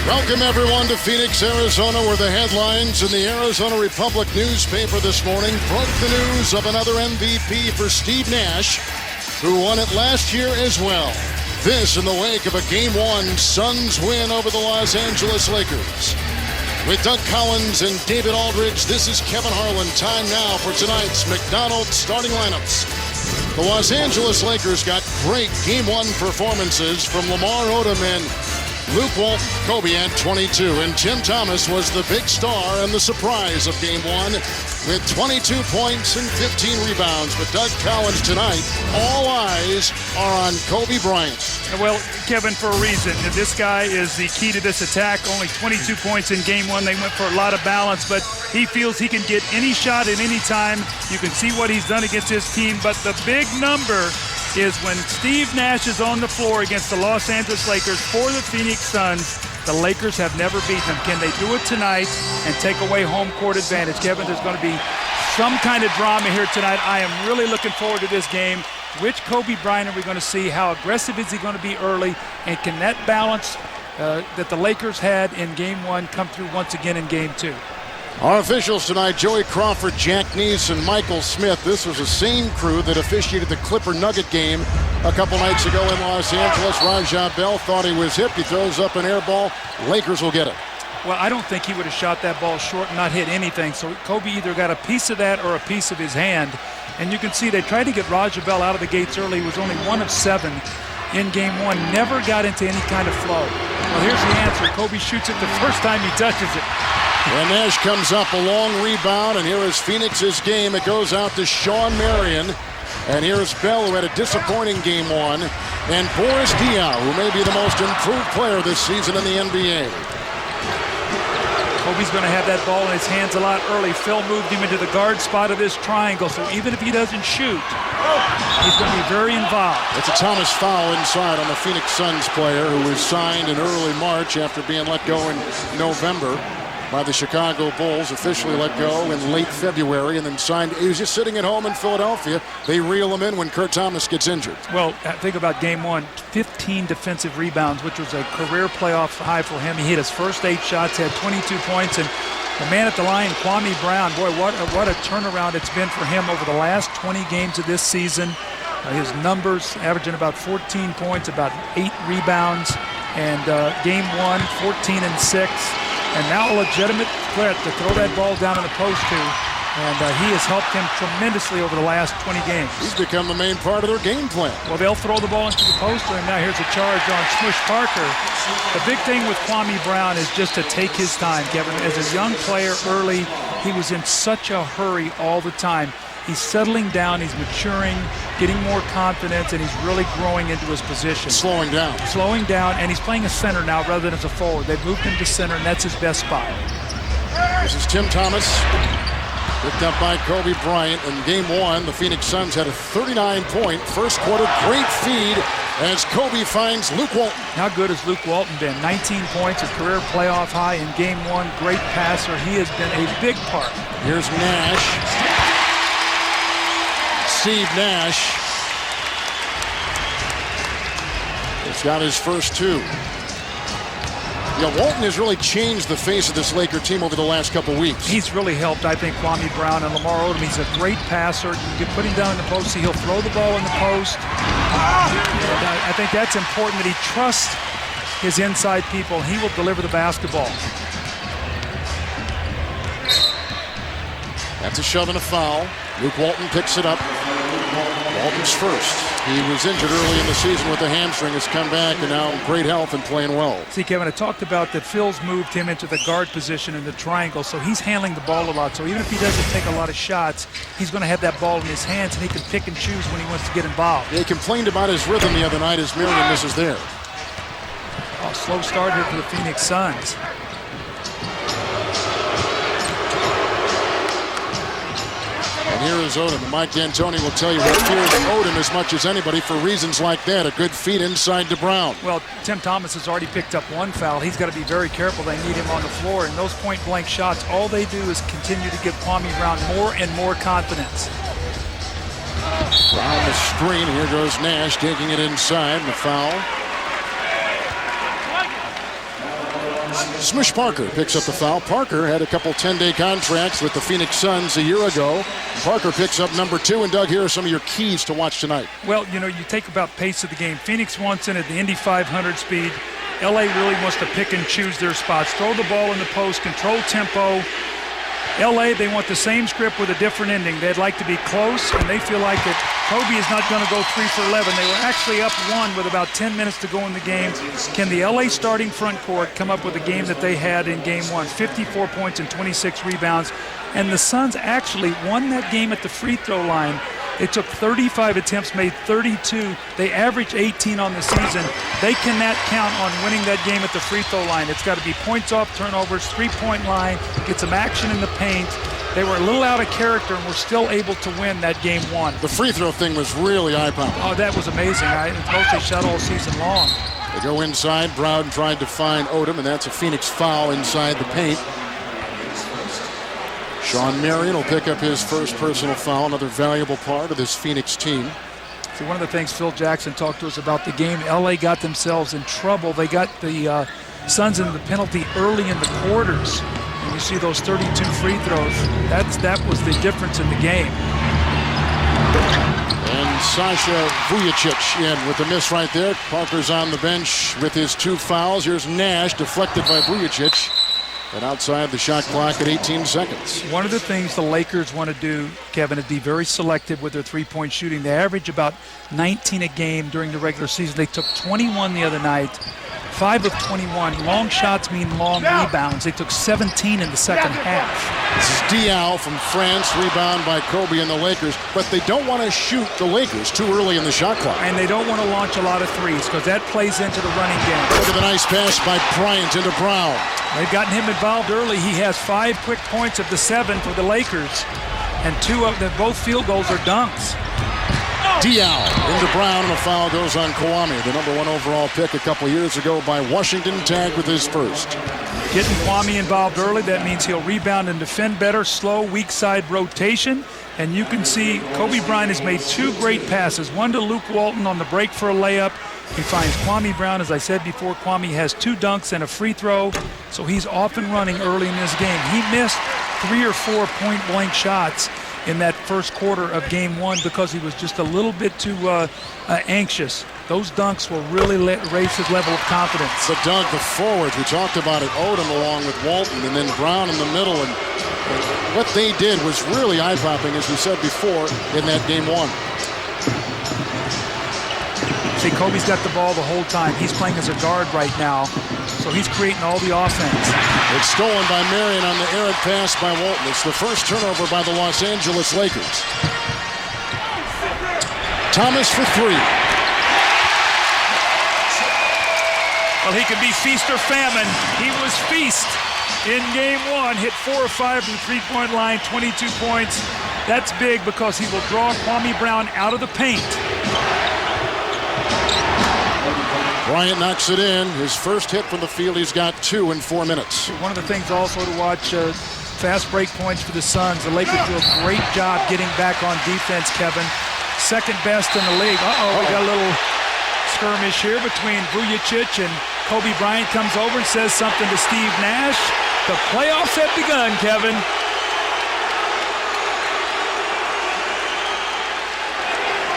Welcome, everyone, to Phoenix, Arizona, where the headlines in the Arizona Republic newspaper this morning broke the news of another MVP for Steve Nash, who won it last year as well. This in the wake of a Game 1 Suns win over the Los Angeles Lakers. With Doug Collins and David Aldridge, this is Kevin Harlan. Time now for tonight's McDonald's starting lineups. The Los Angeles Lakers got great Game 1 performances from Lamar Odom and Luke Walton. Kobe had 22, and Tim Thomas was the big star and the surprise of Game 1 with 22 points and 15 rebounds. But Doug Collins tonight, all eyes are on Kobe Bryant. Well, Kevin, for a reason. This guy is the key to this attack. Only 22 points in Game 1. They went for a lot of balance, but he feels he can get any shot at any time. You can see what he's done against his team, but the big number is when Steve Nash is on the floor against the Los Angeles Lakers for the Phoenix Suns. The Lakers have never beaten them. Can they do it tonight and take away home court advantage? Kevin, there's going to be some kind of drama here tonight. I am really looking forward to this game. Which Kobe Bryant are we going to see? How aggressive is he going to be early? And can that balance that the Lakers had in Game 1 come through once again in Game 2? Our officials tonight, Joey Crawford, Jack Neese, and Michael Smith. This was the same crew that officiated the Clipper-Nugget game a couple nights ago in Los Angeles. Raja Bell thought he was hit. He throws up an air ball. Lakers will get it. Well, I don't think he would have shot that ball short and not hit anything. So Kobe either got a piece of that or a piece of his hand. And you can see they tried to get Raja Bell out of the gates early. He was only 1 of 7 in Game 1. Never got into any kind of flow. Well, here's the answer. Kobe shoots it the first time he touches it. And Nash comes up a long rebound, and here is Phoenix's game. It goes out to Sean Marion. And here's Bell, who had a disappointing Game 1. And Boris Diaw, who may be the most improved player this season in the NBA. Kobe's going to have that ball in his hands a lot early. Phil moved him into the guard spot of this triangle, so even if he doesn't shoot, he's going to be very involved. It's a Thomas foul inside on the Phoenix Suns player who was signed in early March after being let go in November by the Chicago Bulls, officially let go in late February, and then signed. He was just sitting at home in Philadelphia. They reel him in when Kurt Thomas gets injured. Well, think about Game 1, 15 defensive rebounds, which was a career playoff high for him. He hit his first 8 shots, had 22 points, and the man at the line, Kwame Brown, boy, what a turnaround it's been for him over the last 20 games of this season. His numbers averaging about 14 points, about 8 rebounds, and Game 1, 14 and 6. And now a legitimate threat to throw that ball down in the post to. And he has helped him tremendously over the last 20 games. He's become the main part of their game plan. Well, they'll throw the ball into the post, and now here's a charge on Smush Parker. The big thing with Kwame Brown is just to take his time, Kevin. As a young player early, he was in such a hurry all the time. He's settling down, he's maturing, getting more confidence, and he's really growing into his position. Slowing down, and he's playing a center now rather than as a forward. They've moved him to center, and that's his best spot. This is Tim Thomas, picked up by Kobe Bryant. In Game 1, the Phoenix Suns had a 39-point first quarter. Great feed as Kobe finds Luke Walton. How good has Luke Walton been? 19 points, a career playoff high in Game 1. Great passer. He has been a big part. Here's Nash. Steve Nash has got his first 2. Yeah, Walton has really changed the face of this Laker team over the last couple weeks. He's really helped, I think, Kwame Brown and Lamar Odom. He's a great passer. You can put him down in the post, so he'll throw the ball in the post. And I think that's important that he trusts his inside people. He will deliver the basketball. That's a shove and a foul. Luke Walton picks it up. Walton's first. He was injured early in the season with a hamstring. Has come back and now in great health and playing well. See, Kevin, I talked about that Phil's moved him into the guard position in the triangle, so he's handling the ball a lot. So even if he doesn't take a lot of shots, he's going to have that ball in his hands, and he can pick and choose when he wants to get involved. They complained about his rhythm the other night as Marion misses there. Oh, slow start here for the Phoenix Suns. And here is Odom. And Mike D'Antoni will tell you he fears Odom as much as anybody for reasons like that. A good feed inside to Brown. Well, Tim Thomas has already picked up 1 foul. He's got to be very careful. They need him on the floor. And those point-blank shots, all they do is continue to give Kwame Brown more and more confidence. Brown the screen. Here goes Nash taking it inside. The foul. Smush Parker picks up the foul. Parker had a couple 10-day contracts with the Phoenix Suns a year ago. Parker picks up number 2. And Doug, here are some of your keys to watch tonight. Well, you take about pace of the game. Phoenix wants in at the Indy 500 speed. LA really wants to pick and choose their spots. Throw the ball in the post, control tempo. LA, they want the same script with a different ending. They'd like to be close, and they feel like that Kobe is not going to go 3 for 11. They were actually up 1 with about 10 minutes to go in the game. Can the LA starting front court come up with a game that they had in game 1? 54 points and 26 rebounds. And the Suns actually won that game at the free throw line. They took 35 attempts, made 32. They averaged 18 on the season. They cannot count on winning that game at the free throw line. It's got to be points off turnovers, three-point line, get some action in the paint. They were a little out of character and were still able to win that game 1. The free throw thing was really eye-popping. Oh, that was amazing. It's mostly shot all season long. They go inside. Brown tried to find Odom, and that's a Phoenix foul inside the paint. Sean Marion will pick up his first personal foul, another valuable part of this Phoenix team. See, one of the things Phil Jackson talked to us about the game, LA got themselves in trouble. They got the Suns in the penalty early in the quarters. And you see those 32 free throws. That was the difference in the game. And Sasha Vujacic in with the miss right there. Parker's on the bench with his 2 fouls. Here's Nash, deflected by Vujacic. And outside the shot clock at 18 seconds. One of the things the Lakers want to do, Kevin, is be very selective with their three-point shooting. They average about 19 a game during the regular season. They took 21 the other night, 5 of 21. Long shots mean long rebounds. They took 17 in the second half. This is Diaw from France, rebound by Kobe and the Lakers. But they don't want to shoot the Lakers too early in the shot clock. And they don't want to launch a lot of threes because that plays into the running game. Look at the nice pass by Bryant into Brown. They've gotten him involved early. He has 5 quick points of the 7 for the Lakers. And 2 of them, both field goals are dunks. Diaw into Brown, and a foul goes on Kwame, the number 1 overall pick a couple years ago by Washington, tagged with his first. Getting Kwame involved early, that means he'll rebound and defend better. Slow, weak side rotation. And you can see Kobe Bryant has made 2 great passes. One to Luke Walton on the break for a layup. He finds Kwame Brown. As I said before, Kwame has 2 dunks and a free throw. So he's off and running early in this game. He missed 3 or 4 point-blank shots in that first quarter of game 1 because he was just a little bit too anxious. Those dunks will really raise his level of confidence. The dunk, the forwards, we talked about it, Odom along with Walton, and then Brown in the middle. And what they did was really eye-popping, as we said before, in that game 1. See, Kobe's got the ball the whole time. He's playing as a guard right now, so he's creating all the offense. It's stolen by Marion on the errant pass by Walton. It's the first turnover by the Los Angeles Lakers. Thomas for 3. Well, he could be feast or famine. He was feast in game 1. Hit 4 or 5 from the three-point line, 22 points. That's big because he will draw Kwame Brown out of the paint. Bryant knocks it in. His first hit from the field. He's got 2 in 4 minutes. One of the things also to watch, fast break points for the Suns. The Lakers do a great job getting back on defense, Kevin. Second best in the league. We got a little skirmish here between Vujacic and Kobe Bryant. Comes over and says something to Steve Nash. The playoffs have begun, Kevin.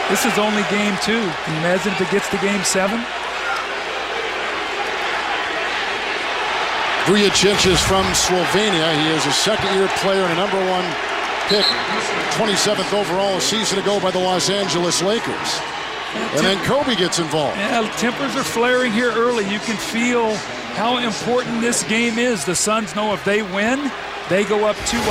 This is only game 2. Can you imagine if it gets to game 7? Vujacic is from Slovenia. He is a second-year player and a number 1 pick, 27th overall a season ago by the Los Angeles Lakers. And then Kobe gets involved. Yeah, tempers are flaring here early. You can feel how important this game is. The Suns know if they win, they go up 2-0,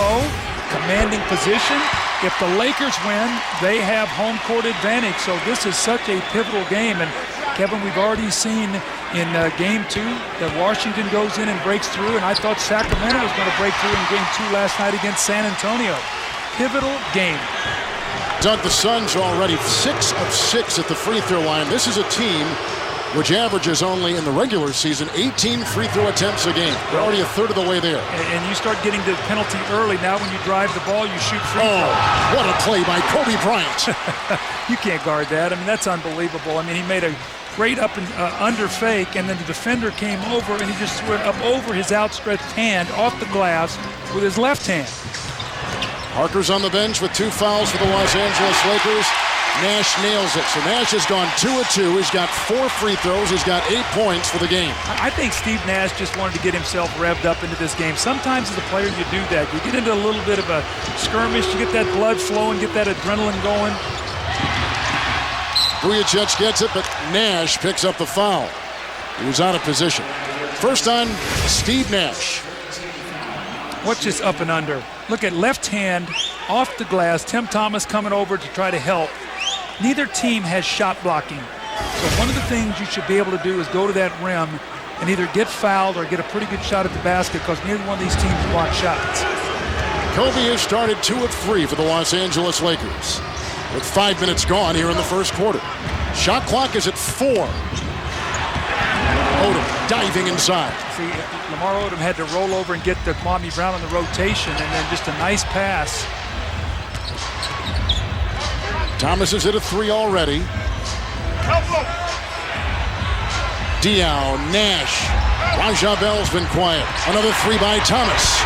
commanding position. If the Lakers win, they have home court advantage. So this is such a pivotal game. And Kevin, we've already seen in game 2 that Washington goes in and breaks through. And I thought Sacramento was going to break through in game 2 last night against San Antonio. Pivotal game. Doug, the Suns are already 6 of 6 at the free throw line. This is a team which averages only in the regular season 18 free throw attempts a game. They're already a third of the way there. And you start getting the penalty early. Now when you drive the ball, you shoot free throw. What a play by Kobe Bryant. You can't guard that. I mean, that's unbelievable. I mean, he made a great up and under fake, and then the defender came over, and he just went up over his outstretched hand off the glass with his left hand. Parker's on the bench with 2 fouls for the Los Angeles Lakers. Nash nails it. So Nash has gone 2 of 2. He's got 4 free throws. He's got 8 points for the game. I think Steve Nash just wanted to get himself revved up into this game. Sometimes as a player you do that. You get into a little bit of a skirmish, you get that blood flowing, get that adrenaline going. Vujacic gets it, but Nash picks up the foul. He was out of position. First on Steve Nash. What's this up and under? Look at left hand off the glass. Tim Thomas coming over to try to help. Neither team has shot blocking. So one of the things you should be able to do is go to that rim and either get fouled or get a pretty good shot at the basket, because neither one of these teams block shots. Kobe has started 2 of 3 for the Los Angeles Lakers, with 5 minutes gone here in the first quarter. Shot clock is at 4. Odom diving inside. See, Lamar Odom had to roll over and get the Kwame Brown on the rotation, and then just a nice pass. Thomas has hit a 3 already. Diaw, Nash. Raja Bell's been quiet. Another 3 by Thomas.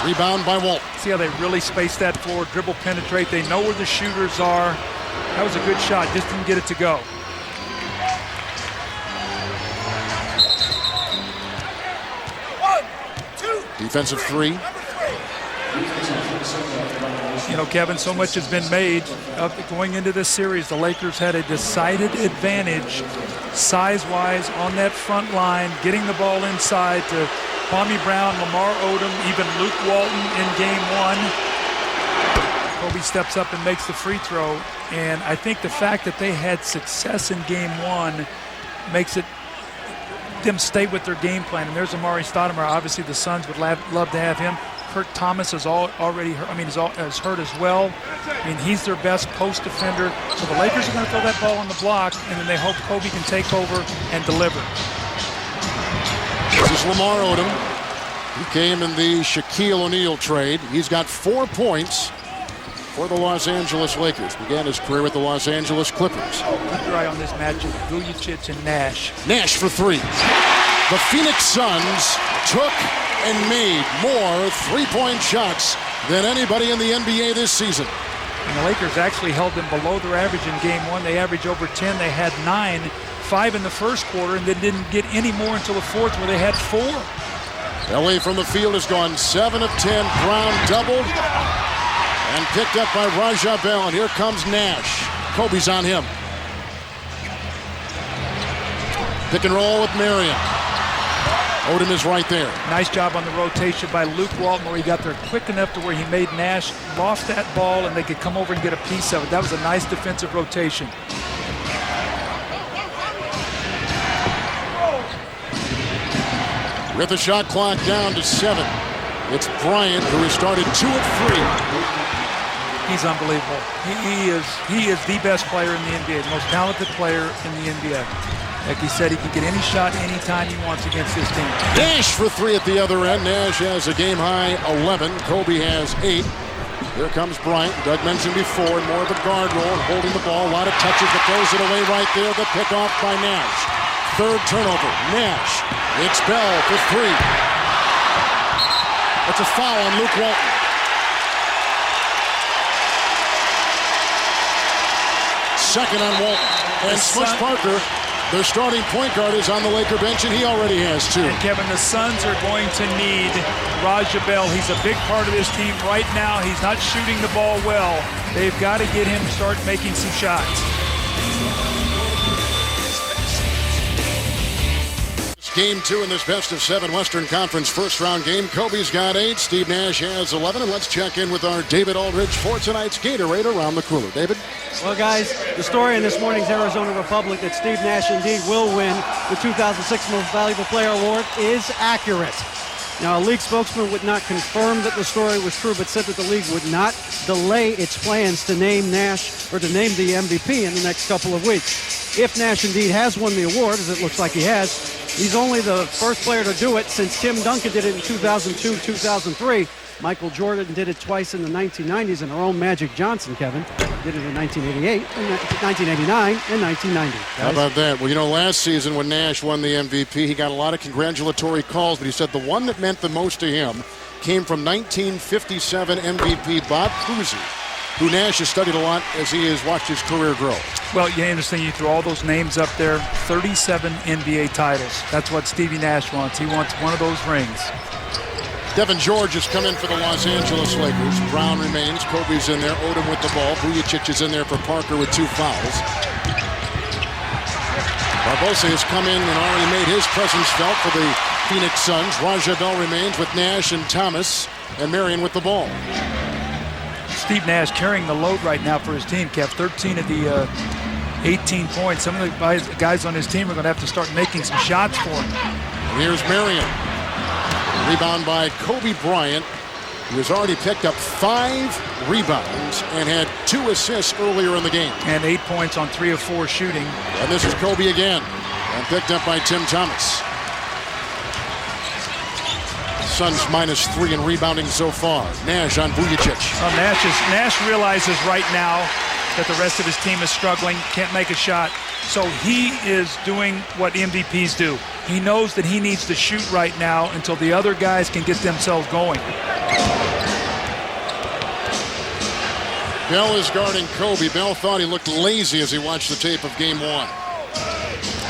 Rebound by Walton. See how they really space that floor, dribble, penetrate. They know where the shooters are. That was a good shot, just didn't get it to go. Defensive 3. You know, Kevin, so much has been made of going into this series. The Lakers had a decided advantage size-wise on that front line, getting the ball inside to Kwame Brown, Lamar Odom, even Luke Walton in game 1. Kobe steps up and makes the free throw. And I think the fact that they had success in game 1 makes it them stay with their game plan. And there's Amari Stoudemire. Obviously, the Suns would love to have him. Kurt Thomas is already hurt. I mean, is hurt as well. I mean, he's their best post defender. So the Lakers are going to throw that ball on the block, and then they hope Kobe can take over and deliver. This is Lamar Odom. He came in the Shaquille O'Neal trade. He's got 4 points for the Los Angeles Lakers. Began his career with the Los Angeles Clippers. Keep your eye on this matchup, Vujacic and Nash. Nash for 3. The Phoenix Suns took and made more 3-point shots than anybody in the NBA this season. And the Lakers actually held them below their average in game 1. They averaged over 10. They had 9, 5 in the first quarter, and then didn't get any more until the fourth, where they had 4. LA from the field has gone 7 of 10. Brown doubled and picked up by Raja Bell. And here comes Nash. Kobe's on him. Pick and roll with Marion. Odom is right there. Nice job on the rotation by Luke Walton, where he got there quick enough to where he made Nash loft that ball and they could come over and get a piece of it. That was a nice defensive rotation. With the shot clock down to 7. It's Bryant, who has started 2 of 3. He's unbelievable. He is the best player in the NBA, the most talented player in the NBA. Like he said, he can get any shot anytime he wants against this team. Nash for 3 at the other end. Nash has a game-high 11. Kobe has 8. Here comes Bryant. Doug mentioned before, more of a guard role, holding the ball. A lot of touches, but throws it away right there. The pickoff by Nash. 3rd turnover. Nash. It's Bell for 3. It's a foul on Luke Walton. Second on Walton. And Smush Parker, their starting point guard, is on the Laker bench, and he already has 2. And Kevin, the Suns are going to need Raja Bell. He's a big part of this team right now. He's not shooting the ball well. They've got to get him to start making some shots. Game 2 in this best-of-7 Western Conference first-round game. Kobe's got 8. Steve Nash has 11. And let's check in with our David Aldridge for tonight's Gatorade Around the Cooler. David? Well, guys, the story in this morning's Arizona Republic that Steve Nash indeed will win the 2006 Most Valuable Player Award is accurate. Now, a league spokesman would not confirm that the story was true, but said that the league would not delay its plans to name Nash or to name the MVP in the next couple of weeks. If Nash indeed has won the award, as it looks like he has, he's only the first player to do it since Tim Duncan did it in 2002, 2003. Michael Jordan did it twice in the 1990s, and our own Magic Johnson, Kevin, did it in 1988, 1989, and 1990. How about that? Well, you know, last season when Nash won the MVP, he got a lot of congratulatory calls, but he said the one that meant the most to him came from 1957 MVP Bob Cousy, who Nash has studied a lot as he has watched his career grow. Well, you understand, you throw all those names up there, 37 NBA titles. That's what Stevie Nash wants. He wants one of those rings. Devin George has come in for the Los Angeles Lakers. Brown remains. Kobe's in there. Odom with the ball. Vujacic is in there for Parker with 2 fouls. Barbosa has come in and already made his presence felt for the Phoenix Suns. Raja Bell remains with Nash and Thomas, and Marion with the ball. Steve Nash carrying the load right now for his team, Kev. 13 of the 18 points. Some of the guys on his team are going to have to start making some shots for him. And here's Marion. Rebound by Kobe Bryant, who has already picked up 5 rebounds and had 2 assists earlier in the game. And 8 points on 3 of 4 shooting. And this is Kobe again, and picked up by Tim Thomas. Suns -3 in rebounding so far. Nash on Vujacic. Well, Nash realizes right now that the rest of his team is struggling, can't make a shot. So he is doing what MVPs do. He knows that he needs to shoot right now until the other guys can get themselves going. Bell is guarding Kobe. Bell thought he looked lazy as he watched the tape of Game 1.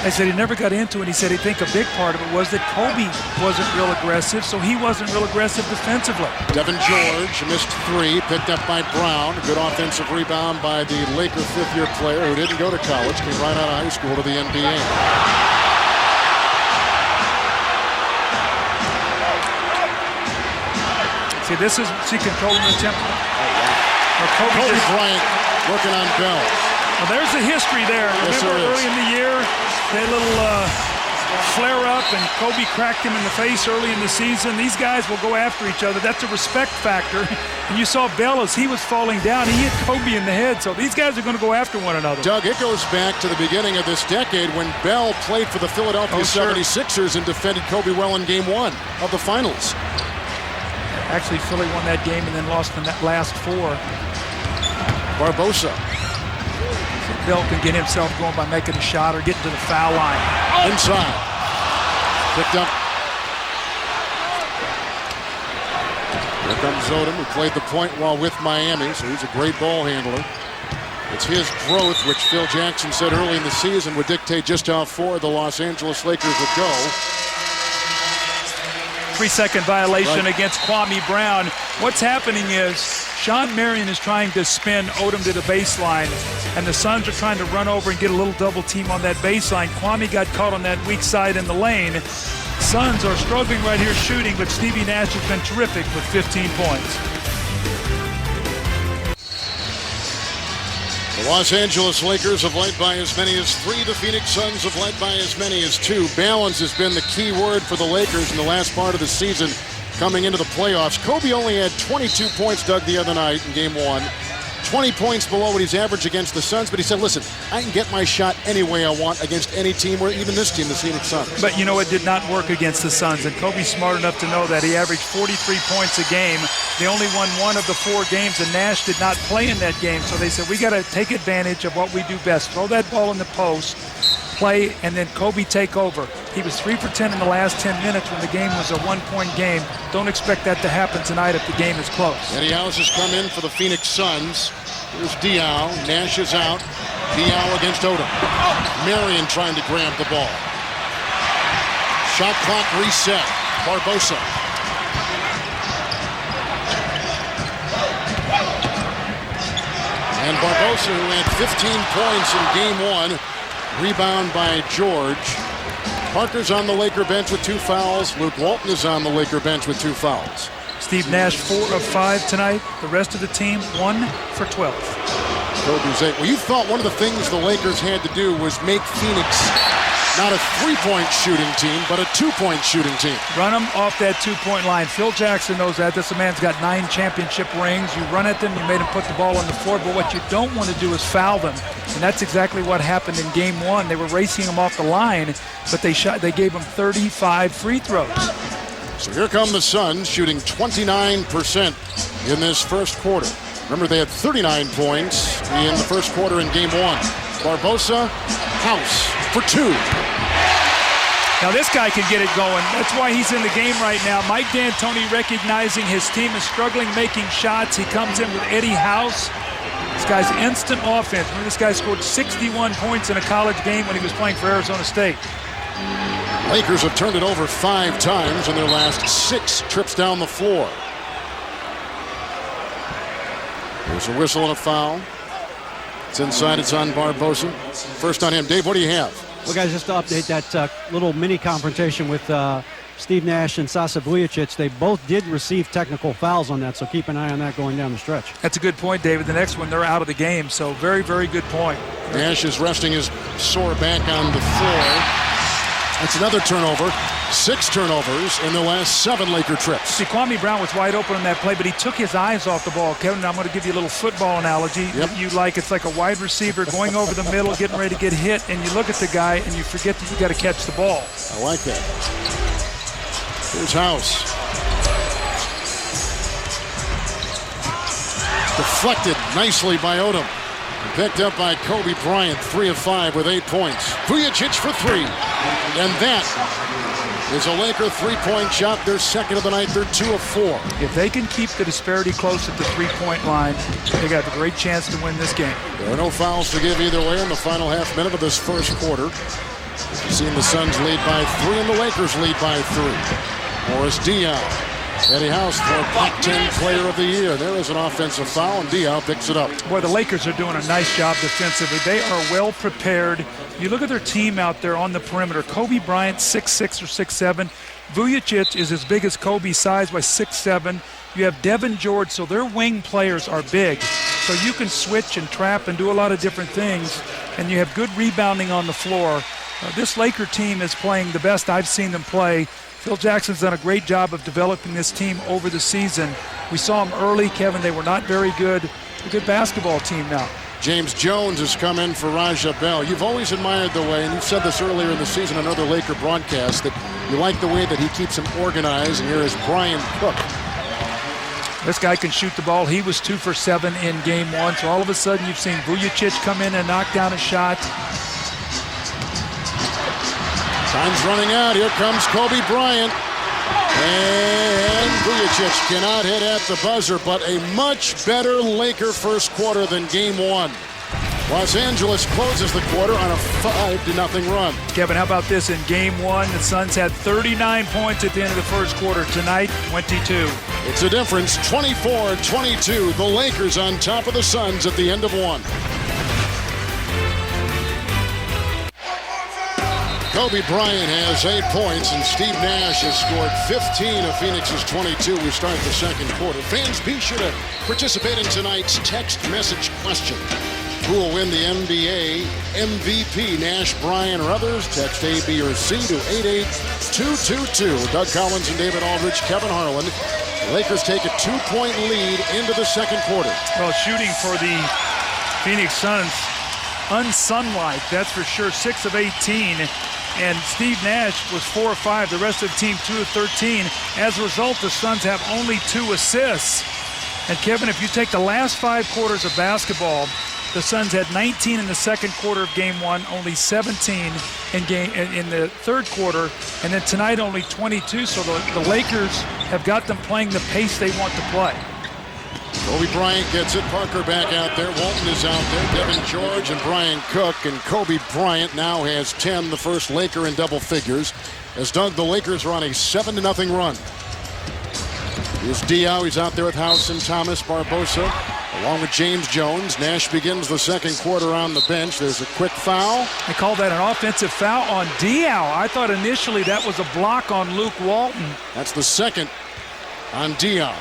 I said he never got into it. He said he think a big part of it was that Kobe wasn't real aggressive, so he wasn't real aggressive defensively. Devin George missed 3, picked up by Brown. Good offensive rebound by the Laker 5th-year player who didn't go to college, came right out of high school to the NBA. See controlling the tempo. Kobe Bryant working on Bell. Well, there's a history there. Yes, Remember there is. early in the year, that little flare-up, and Kobe cracked him in the face early in the season. These guys will go after each other. That's a respect factor. And you saw Bell as he was falling down. He hit Kobe in the head. So these guys are going to go after one another. Doug, it goes back to the beginning of this decade when Bell played for the Philadelphia 76ers and defended Kobe well in Game 1 of the finals. Actually, Philly won that game and then lost the last 4. Barbosa. Bell can get himself going by making a shot or getting to the foul line. Inside. Picked up. Here comes Odom, who played the point while with Miami, so he's a great ball handler. It's his growth, which Phil Jackson said early in the season would dictate just how far the Los Angeles Lakers would go. 3-second violation against Kwame Brown. What's happening is Sean Marion is trying to spin Odom to the baseline, and the Suns are trying to run over and get a little double team on that baseline. Kwame got caught on that weak side in the lane. Suns are struggling right here shooting, but Stevie Nash has been terrific with 15 points. The Los Angeles Lakers have led by as many as 3. The Phoenix Suns have led by as many as 2. Balance has been the key word for the Lakers in the last part of the season coming into the playoffs. Kobe only had 22 points, Doug, the other night in Game 1. 20 points below what he's averaged against the Suns, but he said, listen, I can get my shot any way I want against any team, or even this team, the Phoenix Suns. But, you know, it did not work against the Suns, and Kobe's smart enough to know that. He averaged 43 points a game. They only won 1 of the 4 games, and Nash did not play in that game, so they said, we got to take advantage of what we do best. Throw that ball in the post, play, and then Kobe take over. He was 3 for 10 in the last 10 minutes when the game was a 1-point game. Don't expect that to happen tonight if the game is close. Eddie House has come in for the Phoenix Suns. Here's Diaw. Nash is out. Diaw against Odom. Marion trying to grab the ball. Shot clock reset. Barbosa. And Barbosa, who had 15 points in Game 1. Rebound by George. Parker's on the Laker bench with 2 fouls. Luke Walton is on the Laker bench with 2 fouls. Steve Nash 4 of 5 tonight. The rest of the team 1 for 12. Kobe's 8. Well, you thought one of the things the Lakers had to do was make Phoenix Not a three-point shooting team, but a two-point shooting team. Run them off that two-point line. Phil Jackson knows that. This man's got 9 championship rings. You run at them, you made them put the ball on the floor, but what you don't want to do is foul them. And that's exactly what happened in game 1. They were racing them off the line, but they gave them 35 free throws. So here come the Suns shooting 29% in this first quarter. Remember, they had 39 points in the first quarter in game 1. Barbosa, house for 2. Now this guy can get it going. That's why he's in the game right now. Mike D'Antoni recognizing his team is struggling making shots. He comes in with Eddie House. This guy's instant offense. Remember, this guy scored 61 points in a college game when he was playing for Arizona State. Lakers have turned it over 5 times in their last 6 trips down the floor. There's a whistle and a foul. It's inside, it's on Barbosa. First on him. Dave, what do you have? Well, guys, just to update that little mini confrontation with Steve Nash and Sasa Vujacic, they both did receive technical fouls on that, so keep an eye on that going down the stretch. That's a good point, David. The next one, they're out of the game, so very, very good point. Nash is resting his sore back on the floor. That's another turnover. 6 turnovers in the last 7 Laker trips. See, Kwame Brown was wide open on that play, but he took his eyes off the ball. Kevin, I'm going to give you a little football analogy. Yep. It's like a wide receiver going over the middle, getting ready to get hit, and you look at the guy and you forget that you got to catch the ball. I like that. Here's House. Deflected nicely by Odom. Picked up by Kobe Bryant, 3 of 5 with 8 points. Vujacic for 3. And that is a Laker three-point shot. Their second of the night. They're 2 of 4. If they can keep the disparity close at the three-point line, they got a great chance to win this game. There are no fouls to give either way in the final half minute of this first quarter. You've seen the Suns lead by 3 and the Lakers lead by 3. Morris Diaw. Eddie House for top 10 player of the year. There is an offensive foul, and Diaw picks it up. Boy, the Lakers are doing a nice job defensively. They are well prepared. You look at their team out there on the perimeter. Kobe Bryant, 6'6" or 6'7". Vujacic is as big as Kobe's size by 6'7". You have Devin George, so their wing players are big. So you can switch and trap and do a lot of different things, and you have good rebounding on the floor. This Laker team is playing the best I've seen them play. Phil Jackson's done a great job of developing this team over the season. We saw them early, Kevin. They were not very good. A good basketball team now. James Jones has come in for Raja Bell. You've always admired the way, and you've said this earlier in the season on other Laker broadcasts, that you like the way that he keeps them organized, and here is Brian Cook. This guy can shoot the ball. He was 2 for 7 in game 1, so all of a sudden you've seen Vujacic come in and knock down a shot. Time's running out. Here comes Kobe Bryant. And Vujacic cannot hit at the buzzer, but a much better Laker first quarter than game 1. Los Angeles closes the quarter on a 5-0 run. Kevin, how about this? In game 1, the Suns had 39 points at the end of the first quarter. Tonight, 22. It's a difference, 24-22. The Lakers on top of the Suns at the end of 1. Kobe Bryant has 8 points, and Steve Nash has scored 15 of Phoenix's 22. We start the second quarter. Fans, be sure to participate in tonight's text message question. Who will win the NBA MVP? Nash, Bryant, or others? Text A, B, or C to 88222. Doug Collins and David Aldridge, Kevin Harlan. The Lakers take a 2-point lead into the second quarter. Well, shooting for the Phoenix Suns, unsunlike, that's for sure. 6 of 18. And Steve Nash was 4 of 5. The rest of the team 2 of 13. As a result, the Suns have only 2 assists. And Kevin, if you take the last 5 quarters of basketball, the Suns had 19 in the second quarter of game 1, only 17 in the third quarter, and then tonight only 22. So the Lakers have got them playing the pace they want to play. Kobe Bryant gets it. Parker back out there. Walton is out there. Devin George and Brian Cook. And Kobe Bryant now has 10, the first Laker in double figures. As Doug, the Lakers are on a 7-0 run. Here's Diaw. He's out there with House and Thomas. Barbosa along with James Jones. Nash begins the second quarter on the bench. There's a quick foul. They called that an offensive foul on Diaw. I thought initially that was a block on Luke Walton. That's the second on Diaw.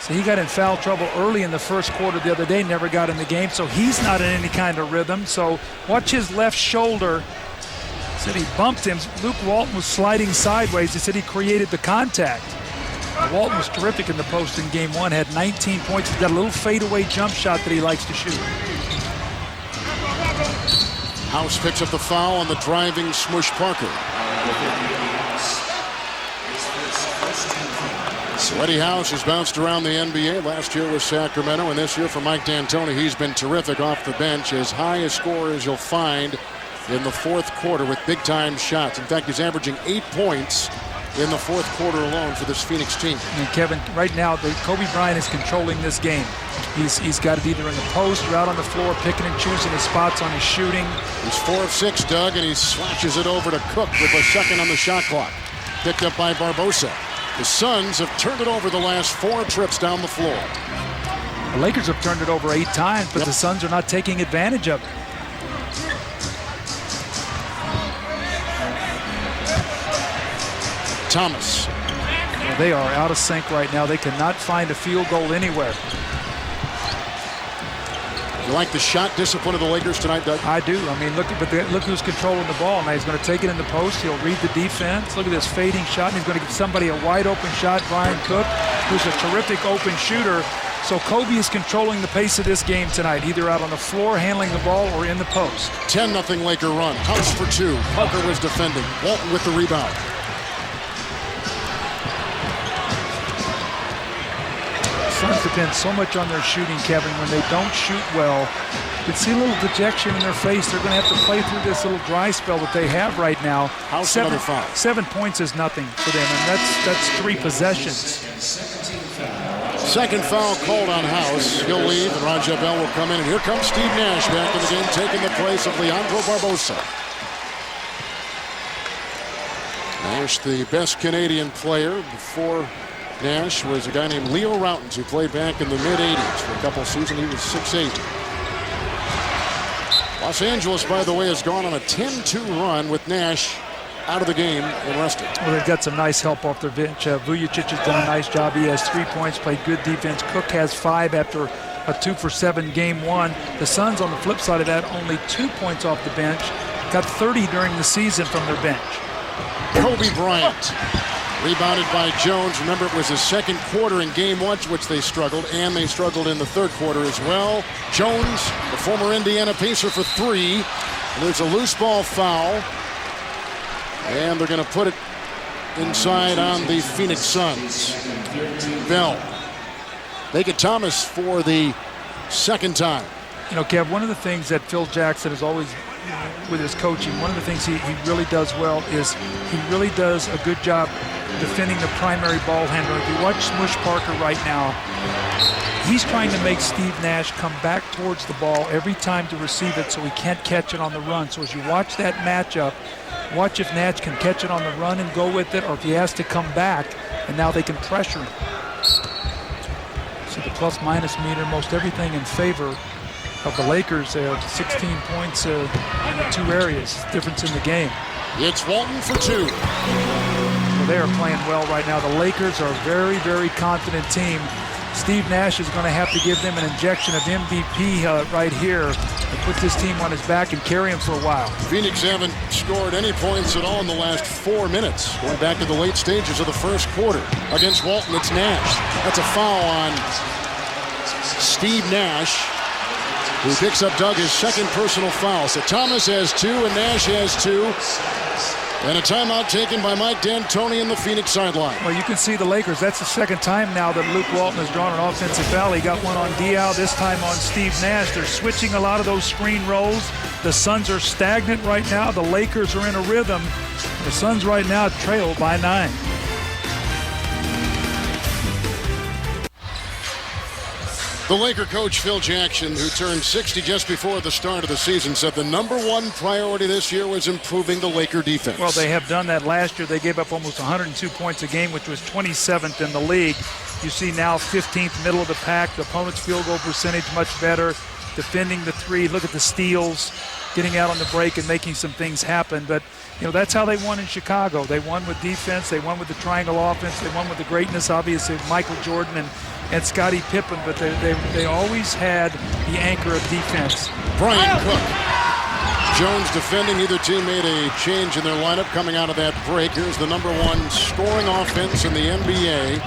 So he got in foul trouble early in the first quarter the other day, never got in the game, so he's not in any kind of rhythm. So watch his left shoulder. Said he bumped him. Luke Walton was sliding sideways. He said he created the contact. Walton was terrific in the post in game one, had 19 points. He's got a little fadeaway jump shot that he likes to shoot. House picks up the foul on the driving Smush Parker. Eddie House has bounced around the NBA. Last year with Sacramento, and this year for Mike D'Antoni, he's been terrific off the bench. As high a score as you'll find in the fourth quarter with big-time shots. In fact, he's averaging 8 points in the fourth quarter alone for this Phoenix team. And Kevin, right now, Kobe Bryant is controlling this game. He's got it either in the post or out on the floor, picking and choosing his spots on his shooting. He's 4 of 6, Doug, and he slashes it over to Cook with a second on the shot clock. Picked up by Barbosa. The Suns have turned it over the last 4 trips down the floor. The Lakers have turned it over 8 times, but the Suns are not taking advantage of it. Thomas. Well, they are out of sync right now. They cannot find a field goal anywhere. You like the shot discipline of the Lakers tonight, Doug? I do. I mean, look who's controlling the ball. Now he's going to take it in the post. He'll read the defense. Look at this fading shot. And he's going to give somebody a wide open shot. Brian Cook, who's a terrific open shooter. So Kobe is controlling the pace of this game tonight, either out on the floor handling the ball or in the post. 10-0 Laker run. House for 2. Parker was defending. Walton with the rebound. Suns depend so much on their shooting, Kevin. When they don't shoot well, you can see a little dejection in their face. They're going to have to play through this little dry spell that they have right now. House another foul. 7 points is nothing for them, and that's 3 possessions. Second foul called on House. He'll leave, and Raja Bell will come in. And here comes Steve Nash back in the game, taking the place of Leandro Barbosa. Nash, the best Canadian player before Nash, was a guy named Leo Routens, who played back in the mid-'80s. For a couple seasons, he was 6'8". Los Angeles, by the way, has gone on a 10-2 run with Nash out of the game and rested. Well, they've got some nice help off their bench. Vujicic has done a nice job. He has 3 points, played good defense. Cook has 5 after a 2-for-7 game one. The Suns, on the flip side of that, only 2 points off the bench. Got 30 during the season from their bench. Kobe Bryant. Rebounded by Jones. Remember, it was his second quarter in game one, which they struggled, and they struggled in the third quarter as well. Jones, the former Indiana Pacer, for 3. There's a loose ball foul, and they're going to put it inside on the Phoenix Suns. Bell. Make it Thomas for the second time. You know, Kev, one of the things that Phil Jackson is always, with his coaching, one of the things he really does well is he really does a good job defending the primary ball handler. If you watch Smush Parker right now, he's trying to make Steve Nash come back towards the ball every time to receive it so he can't catch it on the run. So as you watch that matchup, watch if Nash can catch it on the run and go with it, or if he has to come back, and now they can pressure him. See the plus-minus meter, most everything in favor of the Lakers. They have 16 points in the 2 areas. Difference in the game. It's Walton for 2. Well, they are playing well right now. The Lakers are a very, very confident team. Steve Nash is going to have to give them an injection of MVP right here and put this team on his back and carry him for a while. Phoenix haven't scored any points at all in the last 4 minutes. Going back to the late stages of the first quarter. Against Walton, it's Nash. That's a foul on Steve Nash, who picks up, Doug, his second personal foul. So Thomas has 2 and Nash has 2. And a timeout taken by Mike D'Antoni in the Phoenix sideline. Well, you can see the Lakers. That's the second time now that Luke Walton has drawn an offensive foul. He got one on Diaw, this time on Steve Nash. They're switching a lot of those screen rolls. The Suns are stagnant right now. The Lakers are in a rhythm. The Suns right now trail by 9. The Laker coach, Phil Jackson, who turned 60 just before the start of the season, said the #1 priority this year was improving the Laker defense. Well, they have done that. Last year they gave up almost 102 points a game, which was 27th in the league. You see now 15th, middle of the pack. The opponent's field goal percentage much better. Defending the 3. Look at the steals, getting out on the break and making some things happen. But, you know, that's how they won in Chicago. They won with defense. They won with the triangle offense. They won with the greatness, obviously, of Michael Jordan and Scottie Pippen, but they always had the anchor of defense. Bryant Cook. Jones defending. Neither team made a change in their lineup coming out of that break. Here's the #1 scoring offense in the NBA.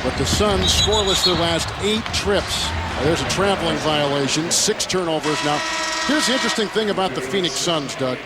But the Suns scoreless their last 8 trips. There's a traveling violation. 6 turnovers now. Here's the interesting thing about the Phoenix Suns, Doug.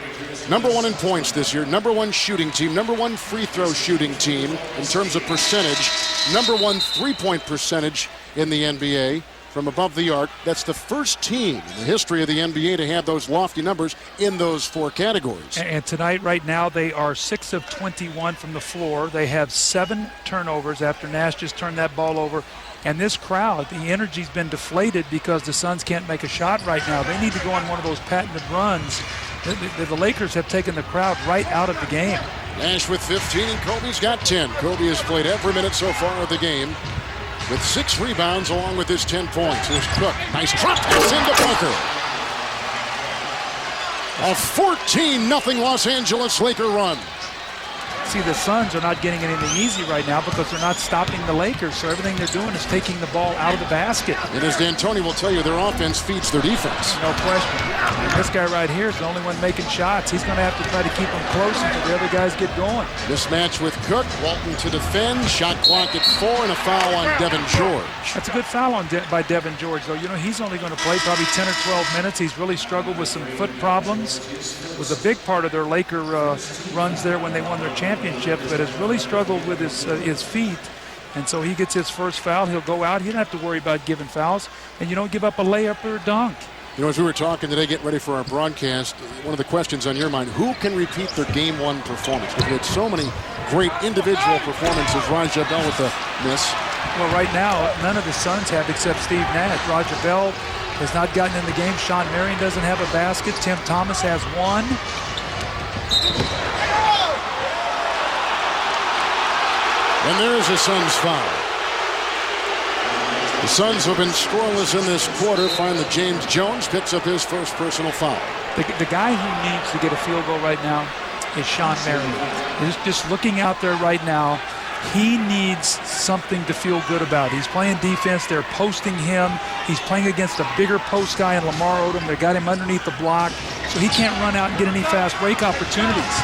#1 in points this year, #1 shooting team, #1 free throw shooting team in terms of percentage, #1 3-point percentage in the NBA from above the arc. That's the first team in the history of the NBA to have those lofty numbers in those 4 categories. And tonight, right now, they are 6 of 21 from the floor. They have 7 turnovers after Nash just turned that ball over. And this crowd, the energy's been deflated because the Suns can't make a shot right now. They need to go on one of those patented runs. The Lakers have taken the crowd right out of the game. Nash with 15 and Kobe's got 10. Kobe has played every minute so far of the game with 6 rebounds along with his 10 points. Here's Cook. Nice drop pass into Parker. A 14-0 Los Angeles Laker run. See, the Suns are not getting anything easy right now because they're not stopping the Lakers, so everything they're doing is taking the ball out of the basket. And as D'Antoni will tell you, their offense feeds their defense. No question. And this guy right here is the only one making shots. He's going to have to try to keep them close until the other guys get going. This match with Cook, Walton to defend, shot clock at 4, and a foul on Devin George. That's a good foul by Devin George, though. You know, he's only going to play probably 10 or 12 minutes. He's really struggled with some foot problems. It was a big part of their Laker runs there when they won their championship, but has really struggled with his feet. And so he gets his first foul. He'll go out. He doesn't have to worry about giving fouls. And you don't give up a layup or a dunk. You know, as we were talking today, getting ready for our broadcast, one of the questions on your mind, who can repeat their Game 1 performance? We've had so many great individual performances. Raja Bell with the miss. Well, right now, none of the Suns have except Steve Nash. Raja Bell has not gotten in the game. Sean Marion doesn't have a basket. Tim Thomas has 1. And there's a Suns foul. The Suns have been scoreless in this quarter. Find that James Jones picks up his first personal foul. The guy who needs to get a field goal right now is Sean Marion. He's just looking out there right now. He needs something to feel good about. He's playing defense. They're posting him. He's playing against a bigger post guy in Lamar Odom. They got him underneath the block, so he can't run out and get any fast break opportunities.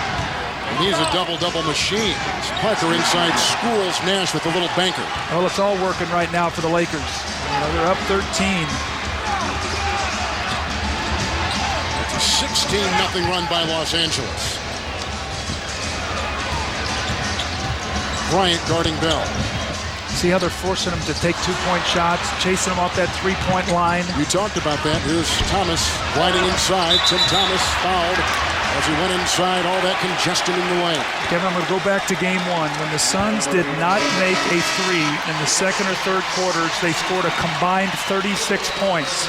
And he's a double-double machine. Parker inside schools Nash with a little banker. Well, it's all working right now for the Lakers. You know, they're up 13. That's a 16-0 run by Los Angeles. Bryant guarding Bell. See how they're forcing him to take 2-point shots, chasing him off that 3-point line. You talked about that. Here's Thomas gliding inside. Tim Thomas fouled as he went inside. All that congestion in the way. Kevin, I'm going to go back to Game 1. When the Suns did not make a 3 in the second or third quarters, they scored a combined 36 points.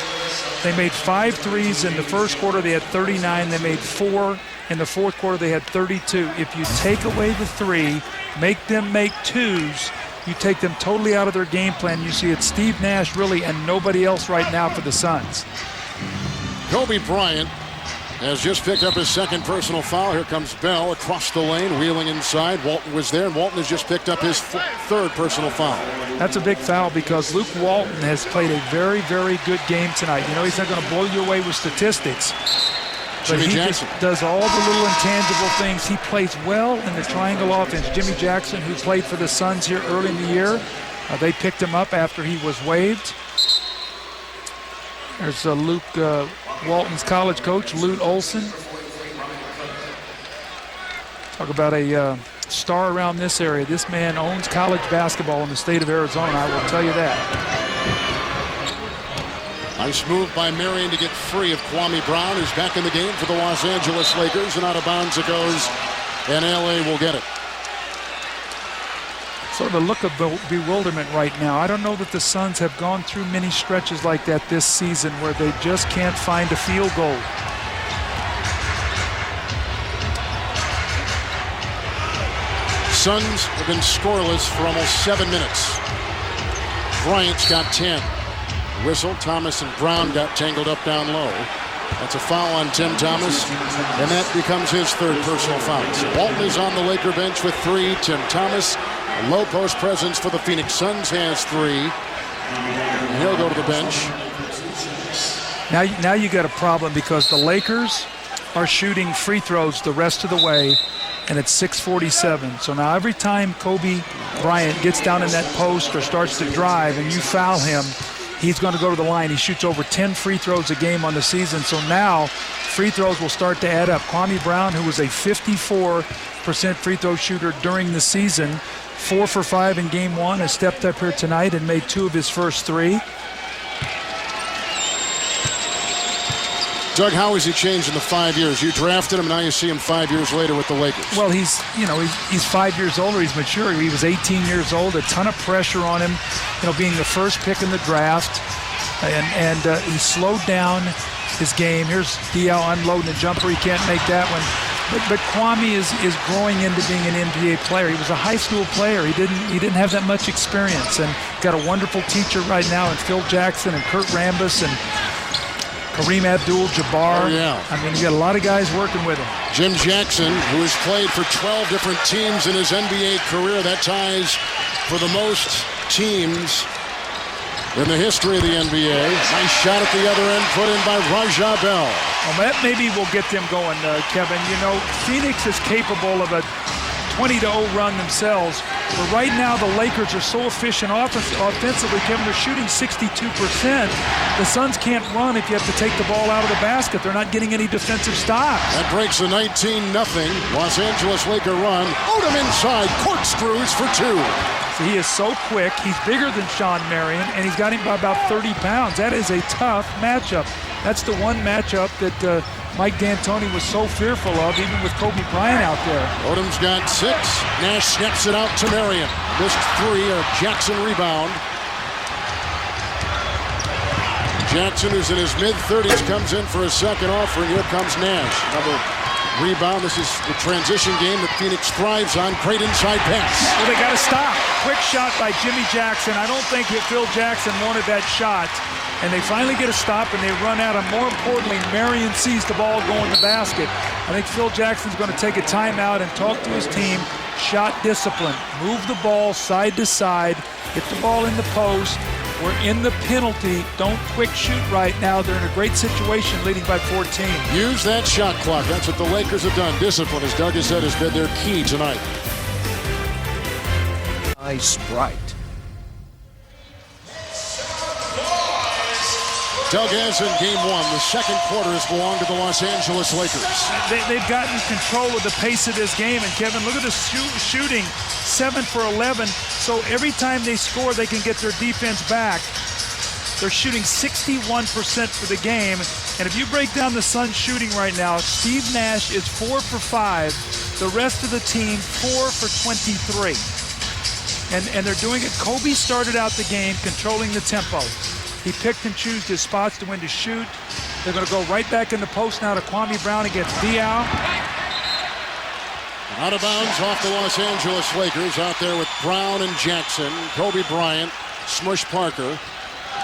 They made 5 threes in the first quarter. They had 39. They made 4 in the fourth quarter. They had 32. If you take away the 3, make them make 2s, you take them totally out of their game plan. You see it's Steve Nash really and nobody else right now for the Suns. Kobe Bryant has just picked up his second personal foul. Here comes Bell across the lane, wheeling inside. Walton was there, and Walton has just picked up his third personal foul. That's a big foul because Luke Walton has played a very, very good game tonight. You know, he's not going to blow you away with statistics. But Jimmy he Jackson just does all the little intangible things. He plays well in the triangle offense. Jimmy Jackson, who played for the Suns here early in the year, they picked him up after he was waived. There's Luke Walton's college coach, Lute Olson. Talk about a star around this area. This man owns college basketball in the state of Arizona, I will tell you that. Nice move by Marion to get free of Kwame Brown, who's back in the game for the Los Angeles Lakers, and out of bounds it goes, and LA will get it. Sort of a look of bewilderment right now. I don't know that the Suns have gone through many stretches like that this season where they just can't find a field goal. Suns have been scoreless for almost 7 minutes. Bryant's got 10. Whistle, Thomas and Brown got tangled up down low. That's a foul on Tim Thomas, and that becomes his third personal foul. So Walton is on the Laker bench with 3. Tim Thomas, a low post presence for the Phoenix Suns, has 3. And he'll go to the bench. Now you got a problem because the Lakers are shooting free throws the rest of the way, and it's 6:47. So now every time Kobe Bryant gets down in that post or starts to drive and you foul him, he's going to go to the line. He shoots over 10 free throws a game on the season. So now free throws will start to add up. Kwame Brown, who was a 54% free throw shooter during the season, 4 for 5 in game 1, has stepped up here tonight and made 2 of his first 3. Doug, how has he changed in the 5 years? You drafted him, now you see him 5 years later with the Lakers. Well, he's 5 years older. He's mature. He was 18 years old. A ton of pressure on him, being the first pick in the draft, and he slowed down his game. Here's Diaw unloading a jumper. He can't make that one. But Kwame is growing into being an NBA player. He was a high school player. He didn't have that much experience, and got a wonderful teacher right now in Phil Jackson and Kurt Rambis and Kareem Abdul-Jabbar. Oh, yeah. I mean, you got a lot of guys working with him. Jim Jackson, who has played for 12 different teams in his NBA career. That ties for the most teams in the history of the NBA. Nice shot at the other end, put in by Raja Bell. Well, that maybe will get them going, Kevin. Phoenix is capable of a 20-0 run themselves, but right now the Lakers are so efficient offensively, Kevin. They're shooting 62%. The Suns can't run if you have to take the ball out of the basket. They're not getting any defensive stops. That breaks the 19-0 Los Angeles Laker run. Odom inside, corkscrews for 2. So he is so quick. He's bigger than Sean Marion, and he's got him by about 30 pounds. That is a tough matchup. That's the one matchup that Mike D'Antoni was so fearful of, even with Kobe Bryant out there. Odom's got 6. Nash snaps it out to Marion. Missed 3. A Jackson rebound. Jackson, who's in his mid-30s, comes in for a second offer, and here comes Nash. Another rebound. This is the transition game that Phoenix thrives on. Great inside pass. Well, they got to stop. Quick shot by Jimmy Jackson. I don't think Phil Jackson wanted that shot. And they finally get a stop, and they run out. And more importantly, Marion sees the ball go in the basket. I think Phil Jackson's going to take a timeout and talk to his team. Shot discipline. Move the ball side to side. Get the ball in the post. We're in the penalty. Don't quick shoot right now. They're in a great situation leading by 14. Use that shot clock. That's what the Lakers have done. Discipline, as Doug has said, has been their key tonight. Nice bright. Doug, as in game 1, the second quarter has belonged to the Los Angeles Lakers. They've gotten control of the pace of this game. And, Kevin, look at the shooting, 7 for 11. So every time they score, they can get their defense back. They're shooting 61% for the game. And if you break down the Suns' shooting right now, Steve Nash is 4 for 5. The rest of the team, 4 for 23. And they're doing it. Kobe started out the game controlling the tempo. He picked and chose his spots to when to shoot. They're going to go right back in the post now to Kwame Brown against Diaw. Out of bounds off the Los Angeles Lakers. Out there with Brown and Jackson, Kobe Bryant, Smush Parker,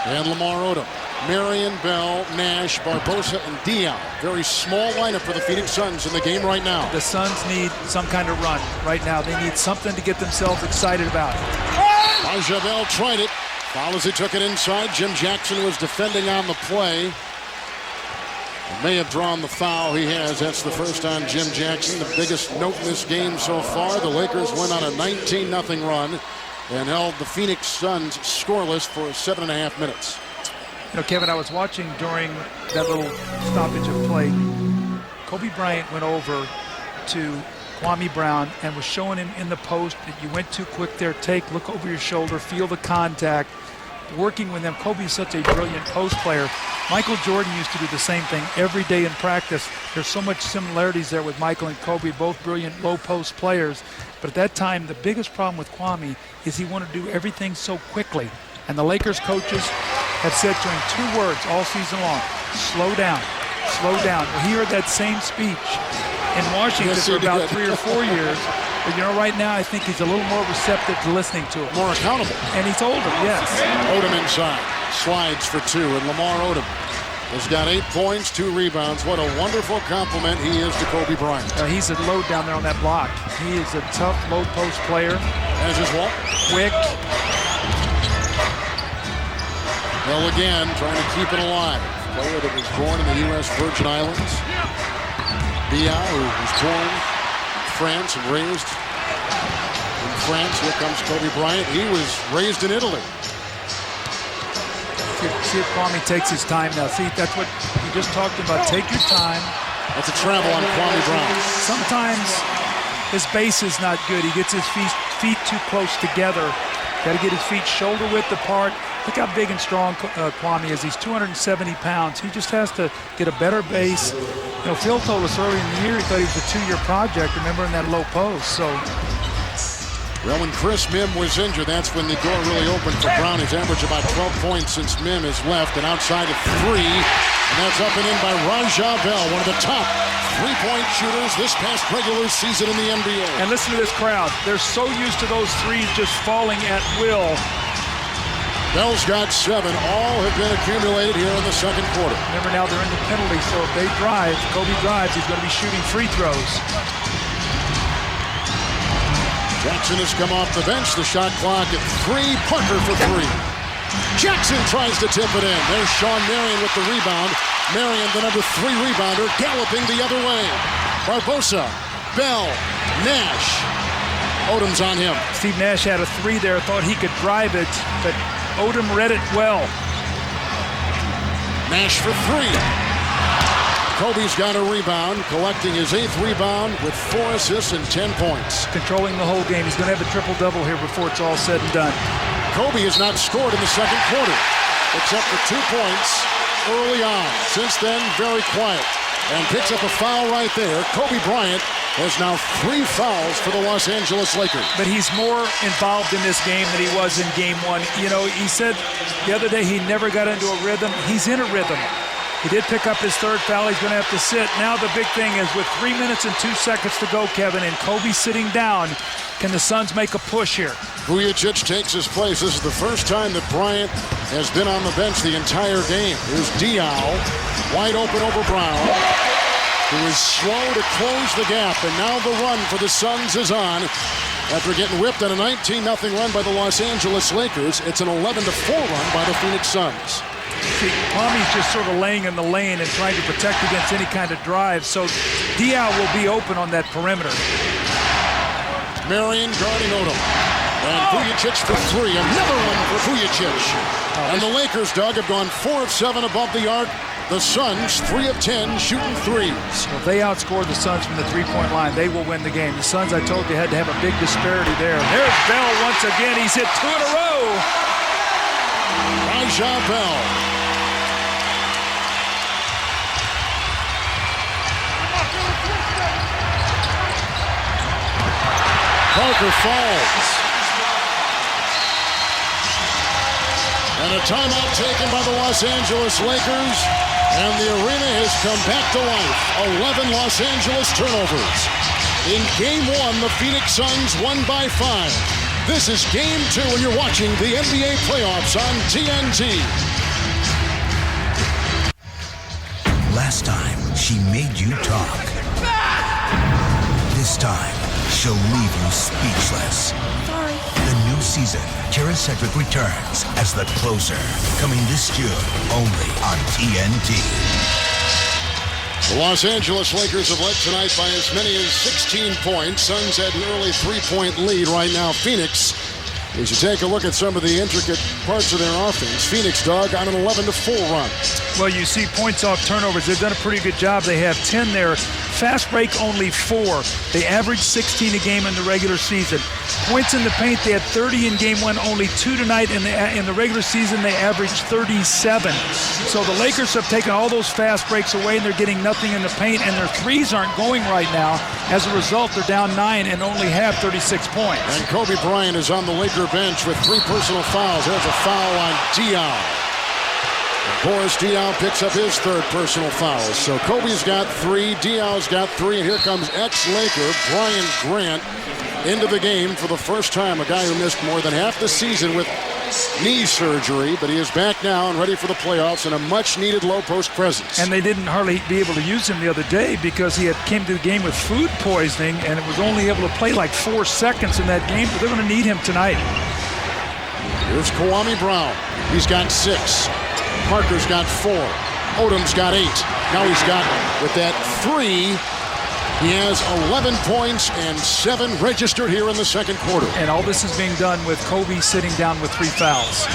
and Lamar Odom. Marion, Bell, Nash, Barbosa, and Diaw. Very small lineup for the Phoenix Suns in the game right now. The Suns need some kind of run right now. They need something to get themselves excited about. Raja Bell tried it. Foul as he took it inside. Jim Jackson was defending on the play. He may have drawn the foul. He has. That's the first on Jim Jackson. The biggest note in this game so far. The Lakers went on a 19-0 run and held the Phoenix Suns scoreless for 7.5 minutes. Kevin, I was watching during that little stoppage of play. Kobe Bryant went over to Kwame Brown and was showing him in the post that you went too quick there. Look over your shoulder, feel the contact. Working with them. Kobe is such a brilliant post player. Michael Jordan used to do the same thing every day in practice. There's so much similarities there with Michael and Kobe, both brilliant low post players. But at that time, the biggest problem with Kwame is he wanted to do everything so quickly. And the Lakers coaches had said to him 2 words all season long: slow down, slow down. Well, he heard that same speech in Washington for about 3 or 4 years. But, right now I think he's a little more receptive to listening to it. More accountable. And he's older, yes. Odom inside. Slides for 2. And Lamar Odom has got 8 points, 2 rebounds. What a wonderful compliment he is to Kobe Bryant. He's a load down there on that block. He is a tough low post player. As is Walt. Quick. Well, again, trying to keep it alive. Player that was born in the U.S. Virgin Islands. Bia, who was born in France and raised in France. Here comes Kobe Bryant. He was raised in Italy. See if Kwame takes his time now. See, that's what you just talked about. Take your time. That's a travel on Kwame Brown. Sometimes his base is not good. He gets his feet too close together. Got to get his feet shoulder width apart. Look how big and strong Kwame is. He's 270 pounds. He just has to get a better base. You know, Phil told us early in the year he thought he was a 2-year project, remember, in that low post. So, well, when Chris Mim was injured, that's when the door really opened for Brown. He's averaged about 12 points since Mim has left, and outside of 3. And that's up and in by Raja Bell, one of the top three-point shooters this past regular season in the NBA. And listen to this crowd. They're so used to those threes just falling at will. Bell's got 7. All have been accumulated here in the second quarter. Remember, now they're in the penalty, so if they drive, Kobe drives, he's going to be shooting free throws. Jackson has come off the bench. The shot clock at 3. Parker for 3. Jackson tries to tip it in. There's Sean Marion with the rebound. Marion, the number 3 rebounder, galloping the other way. Barbosa, Bell, Nash. Odom's on him. Steve Nash had a 3 there, thought he could drive it, but Odom read it well. Nash for 3. Kobe's got a rebound, collecting his 8th rebound with 4 assists and 10 points. Controlling the whole game. He's going to have a triple-double here before it's all said and done. Kobe has not scored in the second quarter, except for 2 points early on. Since then, very quiet. And picks up a foul right there. Kobe Bryant has now 3 fouls for the Los Angeles Lakers. But he's more involved in this game than he was in game 1. You know, he said the other day he never got into a rhythm. He's in a rhythm. He did pick up his 3rd foul. He's going to have to sit. Now the big thing is with 3 minutes and 2 seconds to go, Kevin, and Kobe sitting down, can the Suns make a push here? Vujacic takes his place. This is the first time that Bryant has been on the bench the entire game. Here's Diaw, wide open over Brown, who is slow to close the gap. And now the run for the Suns is on. After getting whipped on a 19-0 run by the Los Angeles Lakers, it's an 11-4 run by the Phoenix Suns. See, Kwame's just sort of laying in the lane and trying to protect against any kind of drive. So Diaw will be open on that perimeter. Marion guarding Odom. And Vujacic for 3. Another one for Vujacic. And the Lakers, Doug, have gone 4 of 7 above the arc. The Suns, 3 of 10 shooting threes. Well, if they outscore the Suns from the three-point line, they will win the game. The Suns, I told you, had to have a big disparity there. There's Bell once again. He's hit 2 in a row. Raja Bell. Parker falls. And a timeout taken by the Los Angeles Lakers. And the arena has come back to life. 11 Los Angeles turnovers. In game 1, the Phoenix Suns won by 5. This is game 2, and you're watching the NBA playoffs on TNT. Last time, she made you talk. This time, she'll leave you speechless. Sorry. The new season, Kara Sedgwick returns as the closer. Coming this June, only on TNT. The Los Angeles Lakers have led tonight by as many as 16 points. Suns had an early 3-point lead right now. Phoenix, as you take a look at some of the intricate parts of their offense, Phoenix, Doug, on an 11-4 run. Well, you see points off turnovers. They've done a pretty good job. They have 10 there. Fast break, only 4. They average 16 a game in the regular season. Points in the paint, they had 30 in game 1, only 2 tonight. In the regular season, they averaged 37. So the Lakers have taken all those fast breaks away, and they're getting nothing in the paint, and their threes aren't going right now. As a result, they're down 9 and only have 36 points. And Kobe Bryant is on the Laker bench with 3 personal fouls. There's a foul on Diaw. Boris Diaw picks up his 3rd personal foul. So Kobe's got 3, Diaw's got 3, and here comes ex-Laker Brian Grant into the game for the first time. A guy who missed more than half the season with knee surgery, but he is back now and ready for the playoffs and a much-needed low-post presence. And they didn't hardly be able to use him the other day because he had came to the game with food poisoning and was only able to play like 4 seconds in that game, but they're going to need him tonight. Here's Kwame Brown. He's got 6. Parker's got 4. Odom's got 8. Now he's got, with that 3, He has 11 points and 7 registered here in the second quarter. And all this is being done with Kobe sitting down with 3 fouls.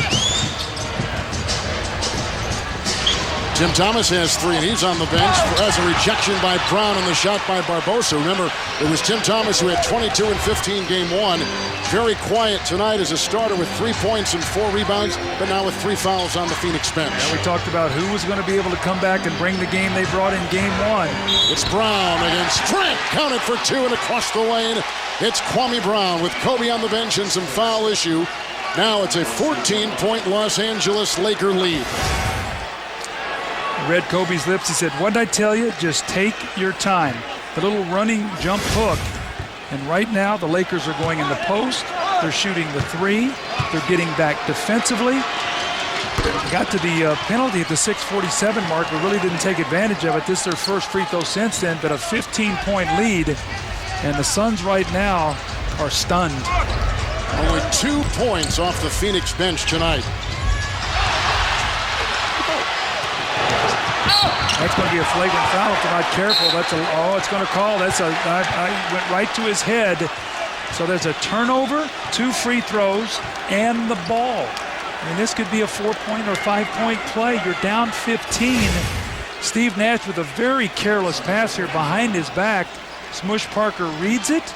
Tim Thomas has 3, and he's on the bench as a rejection by Brown on the shot by Barbosa. Remember, it was Tim Thomas who had 22 and 15 game 1. Very quiet tonight as a starter with 3 points and 4 rebounds, but now with 3 fouls on the Phoenix bench. And we talked about who was going to be able to come back and bring the game they brought in game 1. It's Brown against Trent, counted for 2 and across the lane. It's Kwame Brown with Kobe on the bench and some foul issue. Now it's a 14-point Los Angeles Laker lead. Read Kobe's lips. He said, "What did I tell you? Just take your time." The little running jump hook. And right now, the Lakers are going in the post. They're shooting the 3. They're getting back defensively. Got to the penalty at the 6:47 mark, but really didn't take advantage of it. This is their first free throw since then, but a 15-point lead. And the Suns right now are stunned. Only 2 points off the Phoenix bench tonight. That's going to be a flagrant foul if they're not careful. It's going to call. I went right to his head. So there's a turnover, 2 free throws, and the ball. I mean, this could be a 4-point or 5-point play. You're down 15. Steve Nash with a very careless pass here behind his back. Smush Parker reads it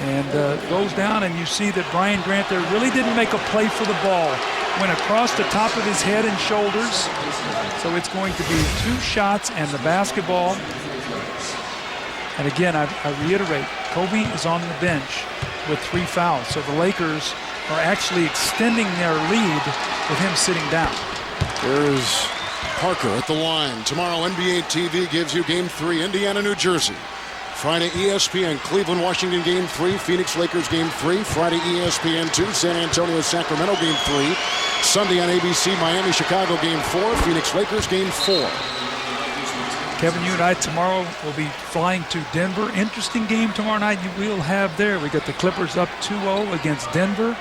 and goes down, and you see that Brian Grant there really didn't make a play for the ball. Went across the top of his head and shoulders. So it's going to be 2 shots and the basketball. And again, I reiterate, Kobe is on the bench with 3 fouls. So the Lakers are actually extending their lead with him sitting down. There's Parker at the line. Tomorrow, NBA TV gives you Game 3, Indiana, New Jersey. Friday, ESPN, Cleveland, Washington, Game 3. Phoenix, Lakers, Game 3. Friday, ESPN 2, San Antonio, Sacramento, Game 3. Sunday on ABC, Miami, Chicago, Game 4. Phoenix, Lakers, Game 4. Kevin, you and I tomorrow will be flying to Denver. Interesting game tomorrow night you will have there. We got the Clippers up 2-0 against Denver.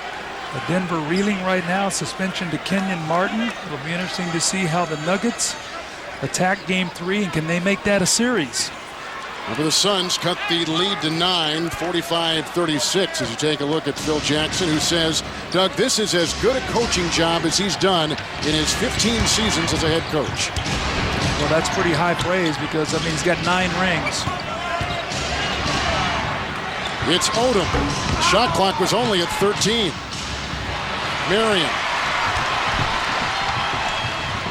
Denver reeling right now. Suspension to Kenyon Martin. It'll be interesting to see how the Nuggets attack Game 3, and can they make that a series? Over the Suns cut the lead to 9, 45-36, as you take a look at Phil Jackson, who says, Doug, this is as good a coaching job as he's done in his 15 seasons as a head coach. Well, that's pretty high praise because, I mean, he's got 9 rings. It's Odom. The shot clock was only at 13. Marion.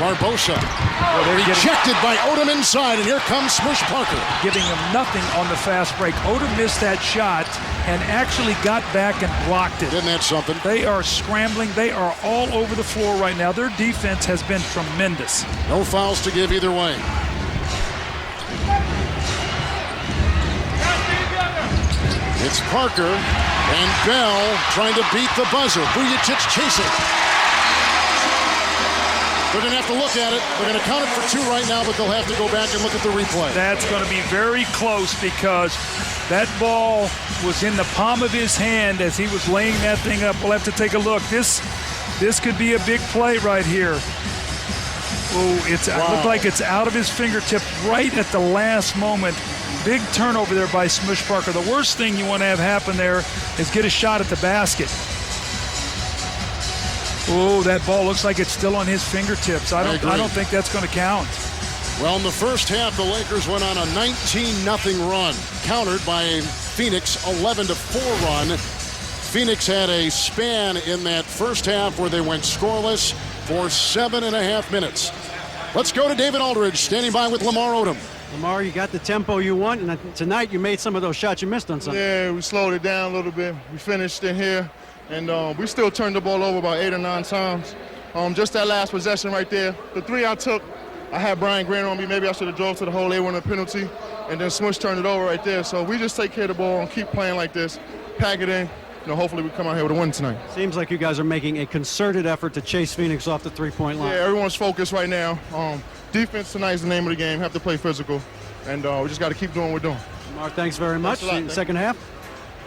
Barbosa. Well, rejected by Odom inside, and here comes Smush Parker. Giving him nothing on the fast break. Odom missed that shot and actually got back and blocked it. Isn't that something? They are scrambling. They are all over the floor right now. Their defense has been tremendous. No fouls to give either way. It's Parker and Bell trying to beat the buzzer. Vujacic chasing. They're going to have to look at it. They're going to count it for 2 right now, but they'll have to go back and look at the replay. That's going to be very close because that ball was in the palm of his hand as he was laying that thing up. We'll have to take a look. This could be a big play right here. Oh, it looked like it's out of his fingertips right at the last moment. Big turnover there by Smush Parker. The worst thing you want to have happen there is get a shot at the basket. Oh, that ball looks like it's still on his fingertips. I don't think that's going to count. Well, in the first half, the Lakers went on a 19-0 run, countered by a Phoenix 11-4 run. Phoenix had a span in that first half where they went scoreless for 7.5 minutes. Let's go to David Aldridge, standing by with Lamar Odom. Lamar, you got the tempo you want, and tonight you made some of those shots you missed on Sunday. Yeah, we slowed it down a little bit. We finished in here. And we still turned the ball over about 8 or 9 times. Just that last possession right there. The 3 I took, I had Brian Grant on me. Maybe I should have drove to the hole. They won a penalty. And then Smush turned it over right there. So we just take care of the ball and keep playing like this. Pack it in. Hopefully we come out here with a win tonight. Seems like you guys are making a concerted effort to chase Phoenix off the 3-point line. Yeah, everyone's focused right now. Defense tonight is the name of the game. Have to play physical. And we just got to keep doing what we're doing. Lamar, thanks very much. See you in the second half.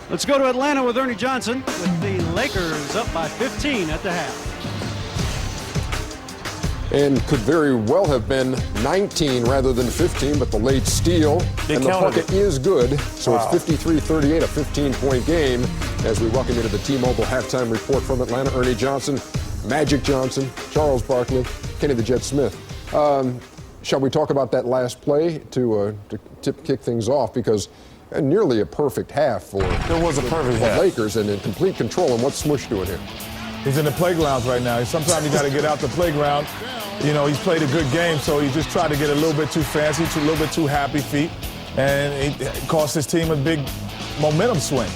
Let's go to Atlanta with Ernie Johnson with the Lakers up by 15 at the half. and could very well have been 19 rather than 15, but the late steal and the bucket is good. So it's 53-38, a 15-point game as we welcome you to the T-Mobile halftime report from Atlanta. Ernie Johnson, Magic Johnson, Charles Barkley, Kenny the Jet Smith. Shall we talk about that last play to kick things off? Because nearly a perfect half for the Lakers and in complete control. And what's Smush doing here? He's in the playgrounds right now. Sometimes you got to get out the playground. You know, he's played a good game, so he just tried to get a little bit too fancy, a little bit too happy feet, and it cost his team a big momentum swing.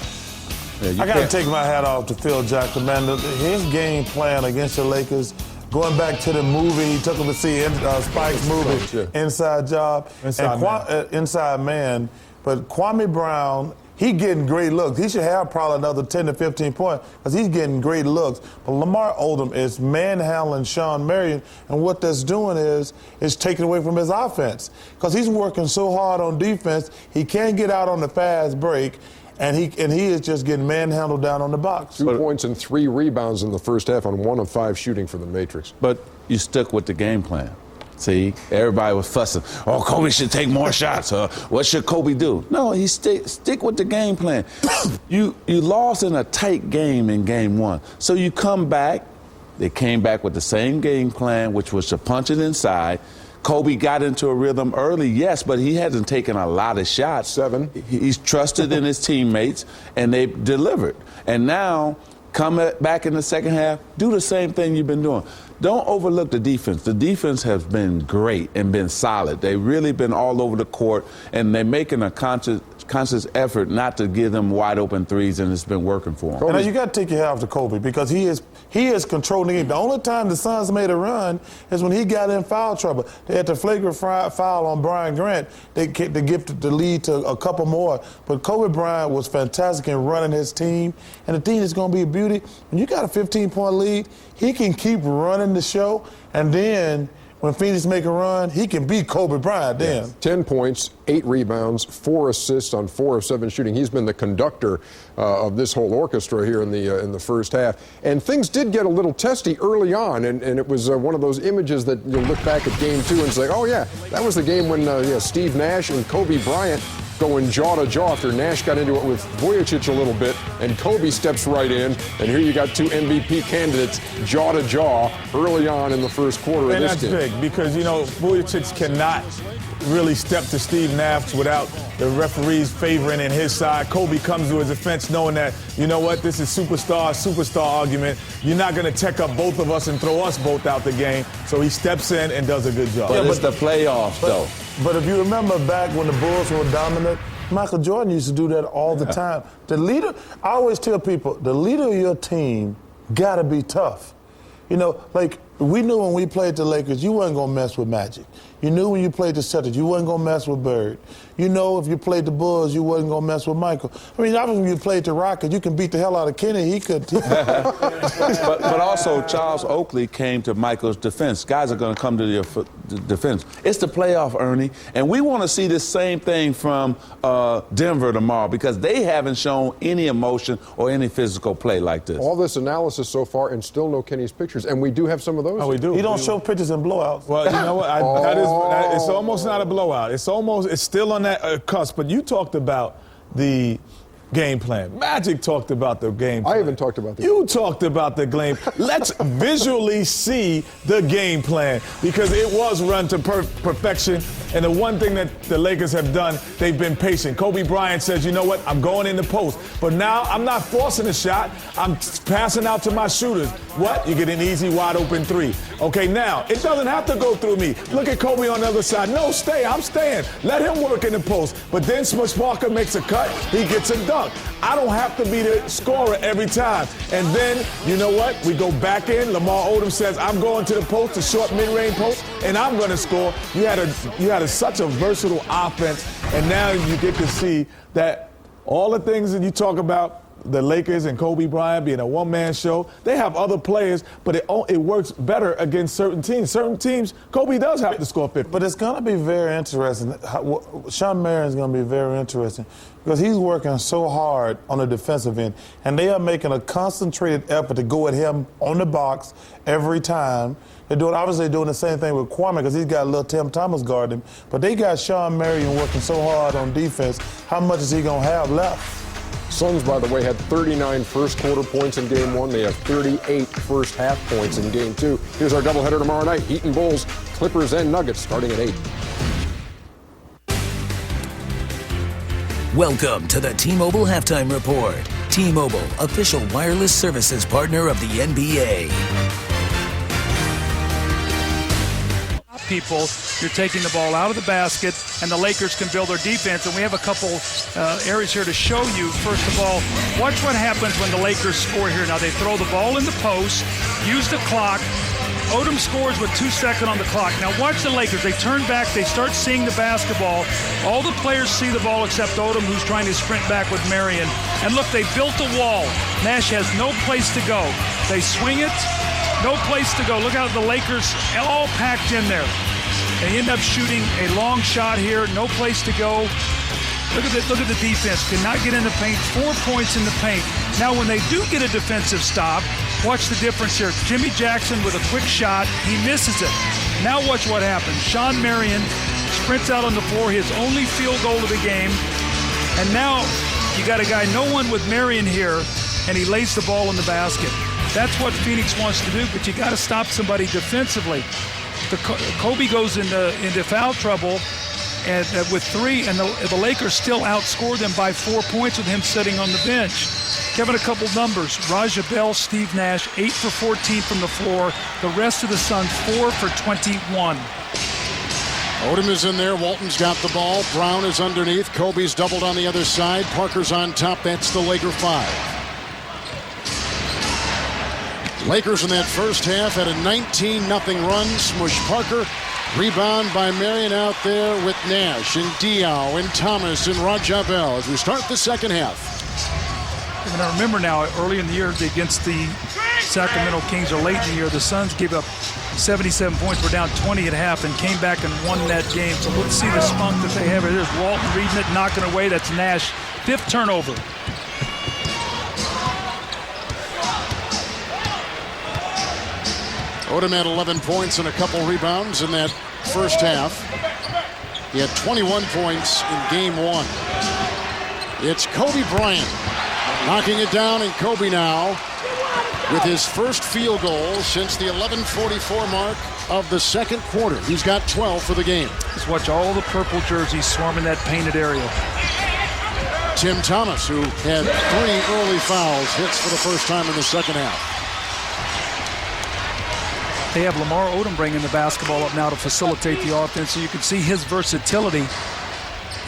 I got to take my hat off to Phil Jackson, man. His game plan against the Lakers, going back to the movie, he took him to see Spike's movie, Inside Job, Inside Man. But Kwame Brown, he getting great looks. He should have probably another 10 to 15 points because he's getting great looks. But Lamar Odom is manhandling Sean Marion, and what that's doing is taking away from his offense because he's working so hard on defense, he can't get out on the fast break, and he is just getting manhandled down on the box. 2 points and 3 rebounds in the first half on 1 of 5 shooting for the Matrix. But you stuck with the game plan. See, everybody was fussing. Oh, Kobe should take more shots. What should Kobe do? No, he stick with the game plan. You lost in a tight game in game 1. So you come back. They came back with the same game plan, which was to punch it inside. Kobe got into a rhythm early, yes, but he hasn't taken a lot of shots. 7. He's trusted in his teammates, and they delivered. And now, come back in the second half, do the same thing you've been doing. Don't overlook the defense. The defense has been great and been solid. They've really been all over the court, and they're making a conscious effort not to give them wide open threes, and it's been working for them. And you got to take your hat off to Kobe because he is controlling the game. The only time the Suns made a run is when he got in foul trouble. They had the flagrant foul on Bryant Grant. They gifted the lead to a couple more. But Kobe Bryant was fantastic in running his team, and the team is going to be a beauty. When you got a 15-point lead, he can keep running the show, and then when Phoenix make a run, he can beat Kobe Bryant then. Yeah. 10 points, 8 rebounds, 4 assists on 4 of 7 shooting. He's been the conductor of this whole orchestra here in the first half. And things did get a little testy early on, and it was one of those images that you look back at game 2 and say, oh yeah, that was the game when Steve Nash and Kobe Bryant going jaw to jaw after Nash got into it with Vujicic a little bit, and Kobe steps right in, and here you got 2 MVP candidates jaw to jaw early on in the first quarter of this game. And that's big because, Vujicic cannot really step to Steve Nash without the referees favoring in his side. Kobe comes to his defense knowing that, this is superstar argument. You're not going to tech up both of us and throw us both out the game. So he steps in and does a good job. But it's the playoffs, though. But if you remember back when the Bulls were dominant, Michael Jordan used to do that all the time. The leader, I always tell people, the leader of your team got to be tough. We knew when we played the Lakers, you wasn't going to mess with Magic. You knew when you played the Celtics, you wasn't going to mess with Bird. If you played the Bulls, you wasn't going to mess with Michael. Obviously when you played the Rockets, you can beat the hell out of Kenny. He could. but also, Charles Oakley came to Michael's defense. Guys are going to come to your defense. It's the playoff, Ernie, and we want to see the same thing from Denver tomorrow because they haven't shown any emotion or any physical play like this. All this analysis so far and still no Kenny's pictures, and we do have some of those. Oh, we do. He don't show pictures in blowouts. Well, you know what? It's almost not a blowout. It's still on that cusp. But you talked about the game plan. Magic talked about the game plan. I haven't talked about the game plan. You talked about the game. Let's visually see the game plan because it was run to perfection. And the one thing that the Lakers have done, they've been patient. Kobe Bryant says, you know what, I'm going in the post. But now I'm not forcing a shot. I'm passing out to my shooters. What? You get an easy, wide open 3. Okay, now, it doesn't have to go through me. Look at Kobe on the other side. No, stay. I'm staying. Let him work in the post. But then Smush Parker makes a cut. He gets a dunk. I don't have to be the scorer every time. And then, you know what? We go back in. Lamar Odom says, I'm going to the post, the short mid-range post, and I'm going to score. You had such a versatile offense, and now you get to see that all the things that you talk about, the Lakers and Kobe Bryant being a one-man show. They have other players, but it works better against certain teams. Certain teams, Kobe does have to score 50. But it's going to be very interesting. Shawn Marion's going to be very interesting because he's working so hard on the defensive end, and they are making a concentrated effort to go at him on the box every time. They're obviously doing the same thing with Kwame because he's got a little Tim Thomas guarding him. But they got Shawn Marion working so hard on defense. How much is he going to have left? Suns, by the way, had 39 first-quarter points in Game 1. They have 38 first-half points in Game 2. Here's our doubleheader tomorrow night. Heat and Bulls, Clippers and Nuggets starting at 8. Welcome to the T-Mobile Halftime Report. T-Mobile, official wireless services partner of the NBA. People, you're taking the ball out of the basket, and the Lakers can build their defense. And we have a couple areas here to show you. First of all, watch what happens when the Lakers score here. Now, they throw the ball in the post, use the clock. Odom scores with 2 seconds on the clock. Now, watch the Lakers. They turn back. They start seeing the basketball. All the players see the ball except Odom, who's trying to sprint back with Marion. And look, they built a wall. Nash has no place to go. They swing it. No place to go. Look out, the Lakers all packed in there. They end up shooting a long shot here. No place to go. Look at the defense. Cannot get in the paint. 4 points in the paint. Now, when they do get a defensive stop, watch the difference here. Jimmy Jackson with a quick shot. He misses it. Now watch what happens. Shawn Marion sprints out on the floor. His only field goal of the game. And now you got a guy, no one with Marion here, and he lays the ball in the basket. That's what Phoenix wants to do, but you got to stop somebody defensively. Kobe goes into foul trouble and with 3, and the Lakers still outscore them by 4 points with him sitting on the bench. Kevin, a couple numbers. Raja Bell, Steve Nash, 8 for 14 from the floor. The rest of the Suns, 4 for 21. Odom is in there. Walton's got the ball. Brown is underneath. Kobe's doubled on the other side. Parker's on top. That's the Laker 5. Lakers in that first half had a 19-0 run. Smush Parker. Rebound by Marion out there with Nash and Diaw and Thomas and Raja Bell as we start the second half. And I remember now, early in the year against the Sacramento Kings, or late in the year, the Suns gave up 77 points. Were down 20 at half and came back and won that game. So let's see the spunk that they have. There's Walton reading it, knocking away. That's Nash. 5th turnover. Odom had 11 points and a couple rebounds in that first half. He had 21 points in Game 1. It's Kobe Bryant knocking it down, and Kobe now with his first field goal since the 11:44 mark of the second quarter. He's got 12 for the game. Just watch all the purple jerseys swarming that painted area. Tim Thomas, who had 3 early fouls, hits for the first time in the second half. They have Lamar Odom bringing the basketball up now to facilitate the offense, so you can see his versatility,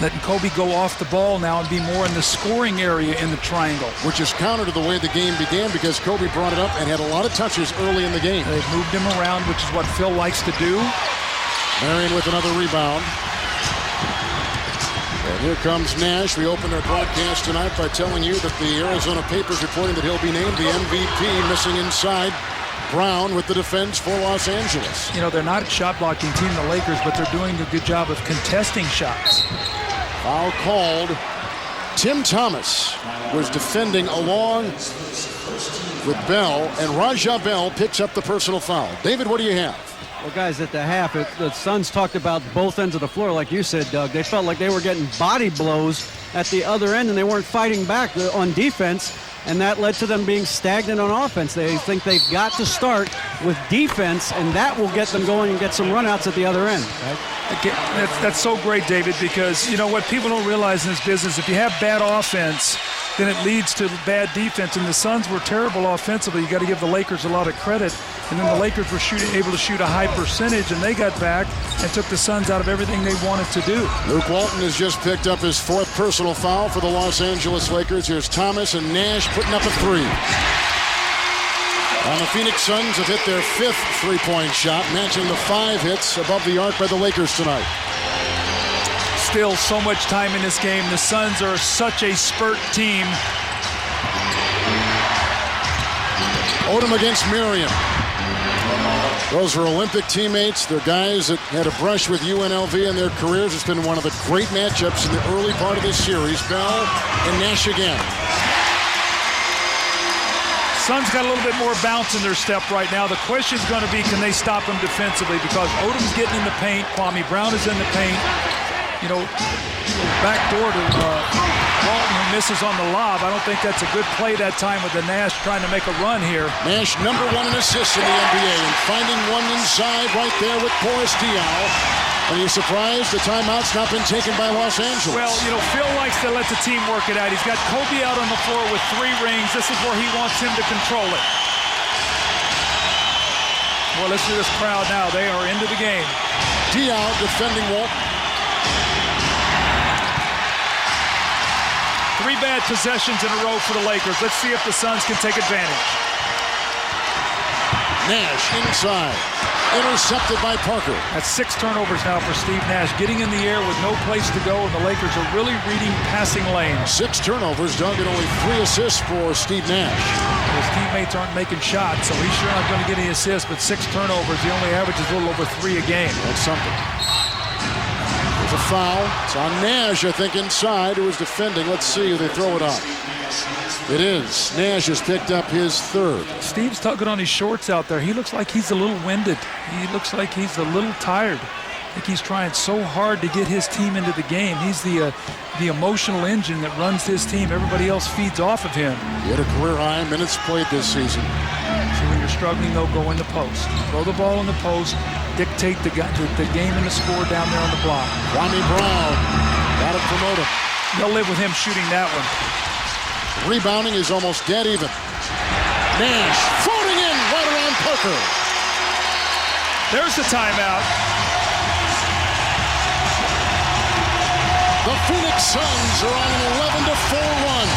letting Kobe go off the ball now and be more in the scoring area in the triangle. Which is counter to the way the game began because Kobe brought it up and had a lot of touches early in the game. They've moved him around, which is what Phil likes to do. Marion with another rebound. And here comes Nash. We opened our broadcast tonight by telling you that the Arizona papers reporting that he'll be named the MVP, missing inside. Brown with the defense for Los Angeles. You know, they're not a shot-blocking team, the Lakers, but they're doing a good job of contesting shots. Foul called. Tim Thomas was defending along with Bell, and Raja Bell picks up the personal foul. David, what do you have? Well, guys, at the half, the Suns talked about both ends of the floor, like you said, Doug. They felt like they were getting body blows at the other end, and they weren't fighting back on defense. And that led to them being stagnant on offense. They think they've got to start with defense, and that will get them going and get some runouts at the other end. Right? That's so great, David, because, you know, what people don't realize in this business, if you have bad offense, then it leads to bad defense. And the Suns were terrible offensively. You got to give the Lakers a lot of credit. And then the Lakers were able to shoot a high percentage, and they got back and took the Suns out of everything they wanted to do. Luke Walton has just picked up his 4th personal foul for the Los Angeles Lakers. Here's Thomas and Nash putting up a 3. And the Phoenix Suns have hit their 5th three-point shot, matching the 5 hits above the arc by the Lakers tonight. Still so much time in this game. The Suns are such a spurt team. Odom against Marion. Those are Olympic teammates. They're guys that had a brush with UNLV in their careers. It's been one of the great matchups in the early part of this series. Bell and Nash again. Suns got a little bit more bounce in their step right now. The question is going to be, can they stop him defensively? Because Odom's getting in the paint. Kwame Brown is in the paint. You know, backdoor to Walton, who misses on the lob. I don't think that's a good play that time with the Nash trying to make a run here. Nash, #1 in assists in the NBA, and finding one inside right there with Boris Diaw. Are you surprised the timeout's not been taken by Los Angeles? Well, you know, Phil likes to let the team work it out. He's got Kobe out on the floor with 3 rings. This is where he wants him to control it. Well, listen to this crowd now. They are into the game. Diaw defending Walton. 3 bad possessions in a row for the Lakers. Let's see if the Suns can take advantage. Nash inside. Intercepted by Parker. That's 6 turnovers now for Steve Nash. Getting in the air with no place to go, and the Lakers are really reading passing lanes. 6 turnovers, Doug, and only 3 assists for Steve Nash. His teammates aren't making shots, so he's sure not going to get any assists, but 6 turnovers. He only averages a little over 3 a game. That's something. There's a foul. It's on Nash, I think, inside, who is defending. Let's see who they throw it on. It is. Nash has picked up his 3rd. Steve's tugging on his shorts out there. He looks like he's a little winded. He looks like he's a little tired. I think he's trying so hard to get his team into the game. He's the emotional engine that runs his team. Everybody else feeds off of him. He had a career high minutes played this season. So when you're struggling, they'll go in the post. Throw the ball in the post. Dictate the game and the score down there on the block. Kwame Brown got it from Odom. They'll live with him shooting that one. Rebounding is almost dead even. Nash floating in right around Parker. There's the timeout. The Phoenix Suns are on an 11-4 run.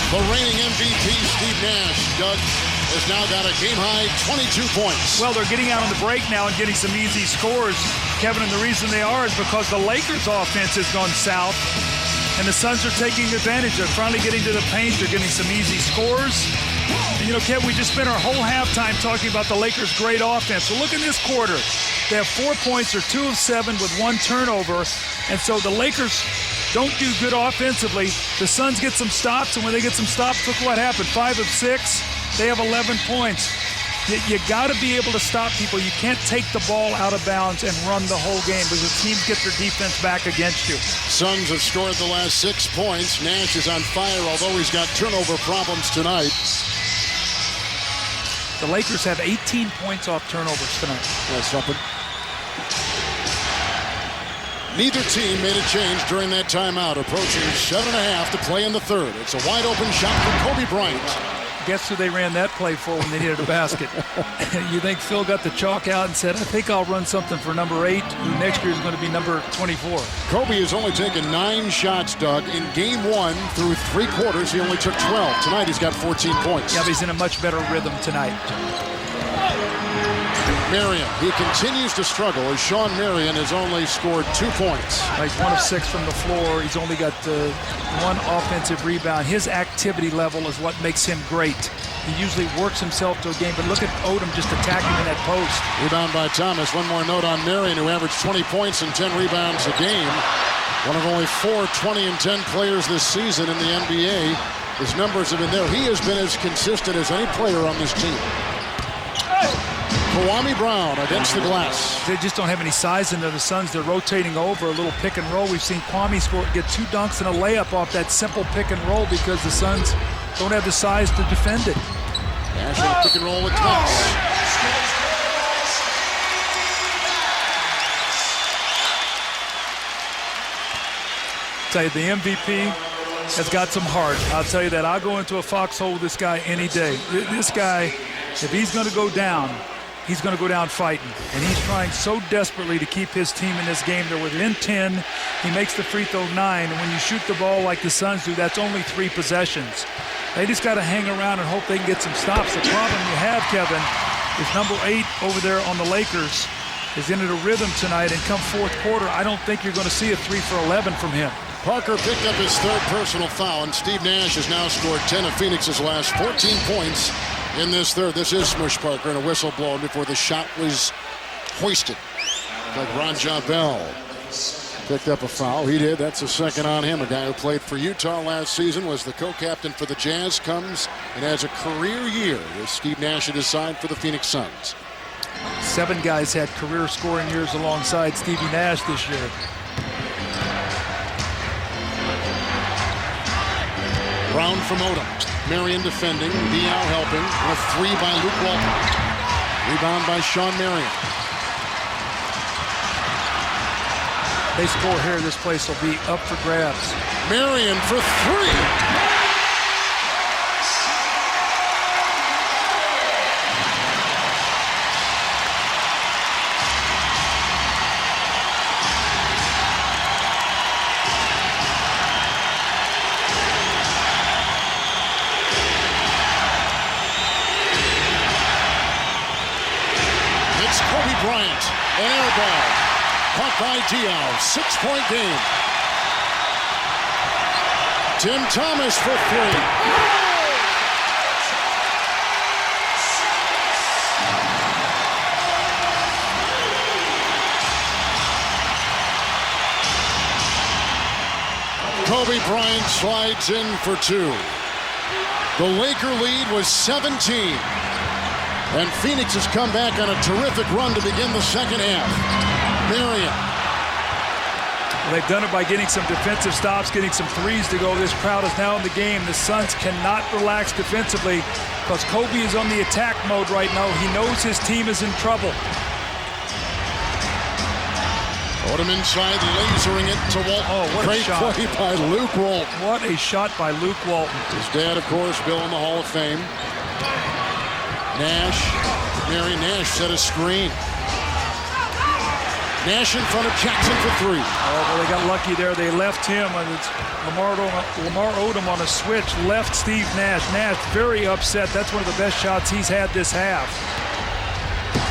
The reigning MVP, Steve Nash, Doug, has now got a game-high 22 points. Well, they're getting out on the break now and getting some easy scores, Kevin, and the reason they are is because the Lakers' offense has gone south, and the Suns are taking advantage. They're finally getting to the paint. They're getting some easy scores. And, you know, Kevin, we just spent our whole halftime talking about the Lakers' great offense. So look in this quarter. They have 4 points. They're 2 of 7 with 1 turnover. And so the Lakers don't do good offensively. The Suns get some stops, and when they get some stops, look what happened. 5 of 6, they have 11 points. You got to be able to stop people. You can't take the ball out of bounds and run the whole game because the teams get their defense back against you. Suns have scored the last 6 points. Nash is on fire, although he's got turnover problems tonight. The Lakers have 18 points off turnovers tonight. That's something. Neither team made a change during that timeout, approaching 7.5 to play in the 3rd. It's a wide-open shot for Kobe Bryant. Guess who they ran that play for when they needed a basket? You think Phil got the chalk out and said, I think I'll run something for number 8, who next year is going to be number 24. Kobe has only taken 9 shots, Doug. In game 1, through 3 quarters, he only took 12. Tonight, he's got 14 points. Yeah, but he's in a much better rhythm tonight. Marion, he continues to struggle as Sean Marion has only scored 2 points. Like 1 of 6 from the floor. He's only got 1 offensive rebound. His activity level is what makes him great. He usually works himself to a game, but look at Odom just attacking in that post. Rebound by Thomas. One more note on Marion, who averaged 20 points and 10 rebounds a game. One of only 4 20 and 10 players this season in the NBA. His numbers have been there. He has been as consistent as any player on this team. Kwame Brown against the glass. They just don't have any size in there. The Suns, they're rotating over a little pick and roll. We've seen Kwame get 2 dunks and a layup off that simple pick and roll because the Suns don't have the size to defend it. National pick and roll with Thomas. Tell you, the MVP has got some heart. I'll tell you that. I'll go into a foxhole with this guy any day. This guy, if he's going to go down, he's going to go down fighting. And he's trying so desperately to keep his team in this game. They're within 10. He makes the free throw 9. And when you shoot the ball like the Suns do, that's only 3 possessions. They just got to hang around and hope they can get some stops. The problem you have, Kevin, is number 8 over there on the Lakers, is into a rhythm tonight, and come fourth quarter, I don't think you're going to see a 3 for 11 from him. Parker picked up his 3rd personal foul, and Steve Nash has now scored 10 of Phoenix's last 14 points in this third. This is Smush Parker, and a whistle blown before the shot was hoisted. Like Ronja Bell picked up a foul. He did. That's the 2nd on him. A guy who played for Utah last season, was the co-captain for the Jazz, comes and has a career year with Steve Nash at his side for the Phoenix Suns. 7 guys had career scoring years alongside Stevie Nash this year. Brown from Odom. Marion defending. Diaw helping. And a 3 by Luke Walton. Rebound by Sean Marion. They score here, this place will be up for grabs. Marion for 3. Bryant, an air ball, caught by Diaw, 6-point game. Tim Thomas for 3. Kobe Bryant slides in for 2. The Laker lead was 17. And Phoenix has come back on a terrific run to begin the second half. Marion. Well, they've done it by getting some defensive stops, getting some threes to go. This crowd is now in the game. The Suns cannot relax defensively because Kobe is on the attack mode right now. He knows his team is in trouble. Odom inside, lasering it to Walton. Oh, what Great a shot. play by Luke Walton. What a shot by Luke Walton. His dad, of course, Bill in the Hall of Fame. Nash set a screen. Nash in front of Jackson for 3. Oh, well, they got lucky there. They left him, and it's Lamar Odom on a switch, left Steve Nash. Nash very upset. That's one of the best shots he's had this half.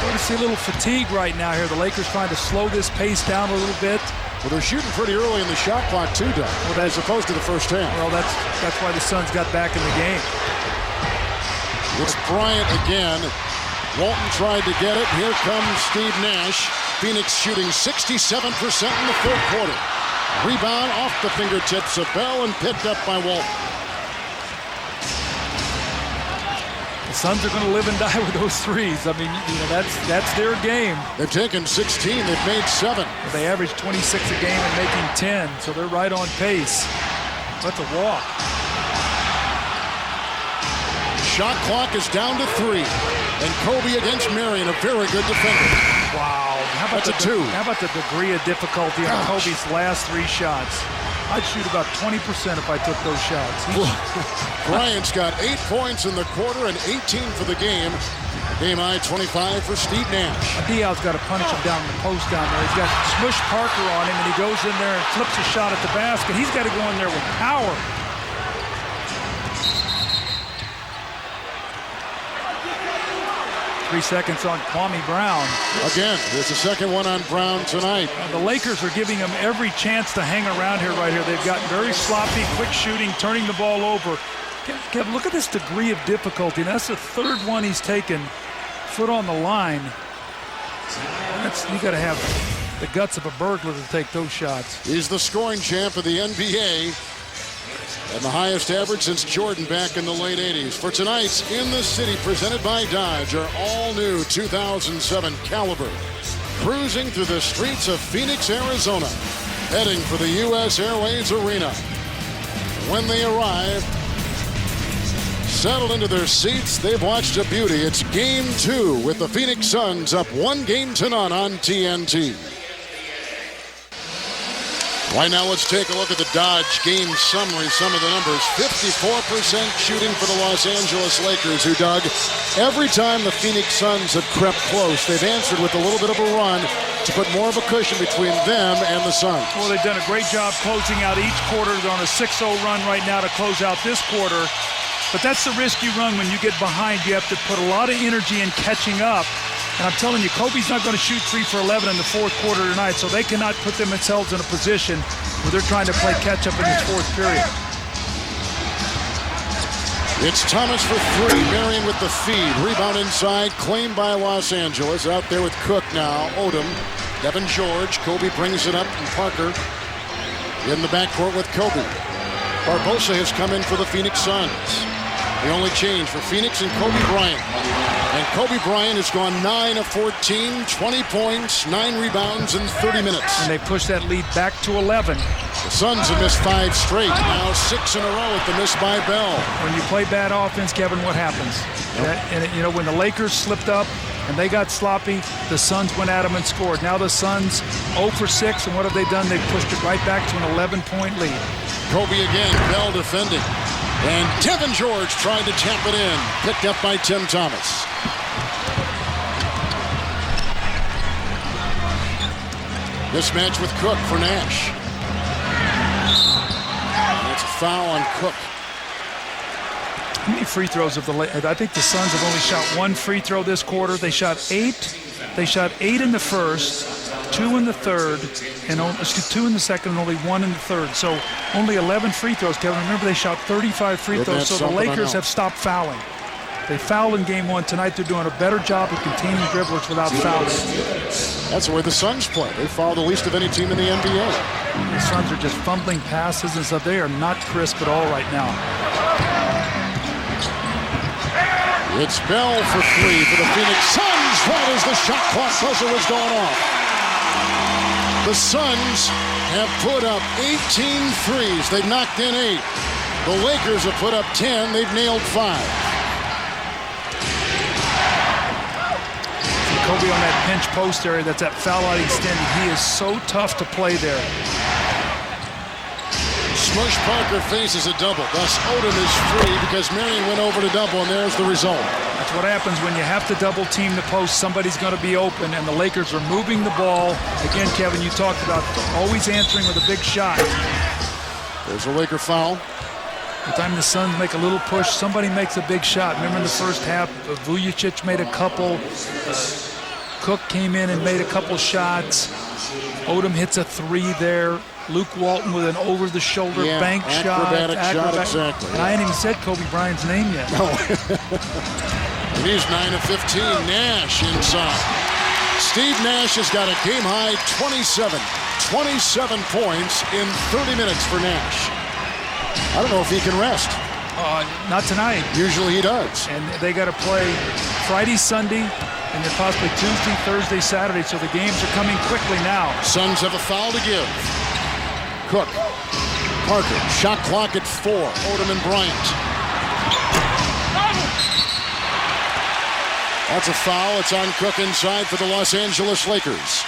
Going to see a little fatigue right now here. The Lakers trying to slow this pace down a little bit. Well, they're shooting pretty early in the shot clock too, Doug, as opposed to the first half. Well, that's why the Suns got back in the game. It's Bryant again. Walton tried to get it. Here comes Steve Nash. Phoenix shooting 67% in the 4th quarter. Rebound off the fingertips of Bell and picked up by Walton. The Suns are going to live and die with those threes. I mean, that's their game. They've taken 16. They've made 7. They average 26 a game and making 10, so they're right on pace. That's a walk. Shot clock is down to 3. And Kobe against Marion, a very good defender. Wow. That's a 2. How about the degree of difficulty on Kobe's last 3 shots? I'd shoot about 20% if I took those shots. Bryant's got 8 points in the quarter and 18 for the game. Game high 25 for Steve Nash. Diaw's got to punish him down in the post down there. He's got Smush Parker on him, and he goes in there and flips a shot at the basket. He's got to go in there with power. Three seconds on Kwame Brown. Again, there's a second one on Brown tonight. The Lakers are giving him every chance to hang around here right here. They've gotten very sloppy, quick shooting, turning the ball over. Kev, look at this degree of difficulty. That's the 3rd one he's taken. Foot on the line. You got to have the guts of a burglar to take those shots. He's the scoring champ of the NBA. And the highest average since Jordan back in the late 80s. For tonight's In the City, presented by Dodge, our all-new 2007 Caliber. Cruising through the streets of Phoenix, Arizona, heading for the U.S. Airways Arena. When they arrive, settled into their seats, they've watched a beauty. It's Game 2 with the Phoenix Suns up 1-0 on TNT. Right now, let's take a look at the Dodge game summary. Some of the numbers. 54% shooting for the Los Angeles Lakers, who, Doug, every time the Phoenix Suns have crept close, they've answered with a little bit of a run to put more of a cushion between them and the Suns. Well, they've done a great job closing out each quarter. They're on a 6-0 run right now to close out this quarter. But that's the risk you run when you get behind. You have to put a lot of energy in catching up. And I'm telling you, Kobe's not going to shoot 3 for 11 in the fourth quarter tonight, so they cannot put themselves in a position where they're trying to play catch-up in this fourth period. It's Thomas for 3. Marion with the feed. Rebound inside, claimed by Los Angeles. Out there with Cook now. Odom, Devin George. Kobe brings it up, and Parker in the backcourt with Kobe. Barbosa has come in for the Phoenix Suns. The only change for Phoenix and Kobe Bryant. And Kobe Bryant has gone 9 of 14, 20 points, 9 rebounds in 30 minutes. And they pushed that lead back to 11. The Suns have missed 5 straight, now 6 in a row with the miss by Bell. When you play bad offense, Kevin, what happens? When the Lakers slipped up and they got sloppy, the Suns went at them and scored. Now the Suns 0 for 6, and what have they done? They've pushed it right back to an 11-point lead. Kobe again, Bell defending. And Devin George tried to tap it in. Picked up by Tim Thomas. Mismatch with Cook for Nash. And it's a foul on Cook. How many free throws have I think the Suns have only shot 1 free throw this quarter. They shot 8. They shot 8 in the first, 2 in the third, and 2 in the second, and only 1 in the third. So only 11 free throws, Kevin. Remember, they shot 35 free throws, so the Lakers have stopped fouling. They fouled in game 1. Tonight they're doing a better job of containing dribblers without fouling. That's where the Suns play. They foul the least of any team in the NBA. The Suns are just fumbling passes and stuff. They are not crisp at all right now. It's Bell for 3 for the Phoenix Suns right as the shot clock buzzer was going off. The Suns have put up 18 threes. They've knocked in 8. The Lakers have put up 10. They've nailed 5. Kobe on that pinch post area, that's that foul line extended. He is so tough to play there. Smush Parker faces a double. Thus Odom is free because Marion went over to double, and there's the result. That's what happens when you have to double team the post. Somebody's going to be open, and the Lakers are moving the ball. Again, Kevin, you talked about always answering with a big shot. There's a Laker foul. By the time the Suns make a little push, somebody makes a big shot. Remember in the first half, Vujacic made a couple. Cook came in and made a couple shots. Odom hits a 3 there. Luke Walton with an over-the-shoulder bank shot. Acrobatic shot, exactly. And I hadn't even said Kobe Bryant's name yet. No. And he's 9 of 15. Nash inside. Steve Nash has got a game-high 27 points in 30 minutes for Nash. I don't know if he can rest. Not tonight. Usually he does. And they got to play Friday, Sunday, and then possibly Tuesday, Thursday, Saturday, so the games are coming quickly now. Suns have a foul to give. Cook, Parker, shot clock at 4. Odom and Bryant. That's a foul. It's on Cook inside for the Los Angeles Lakers.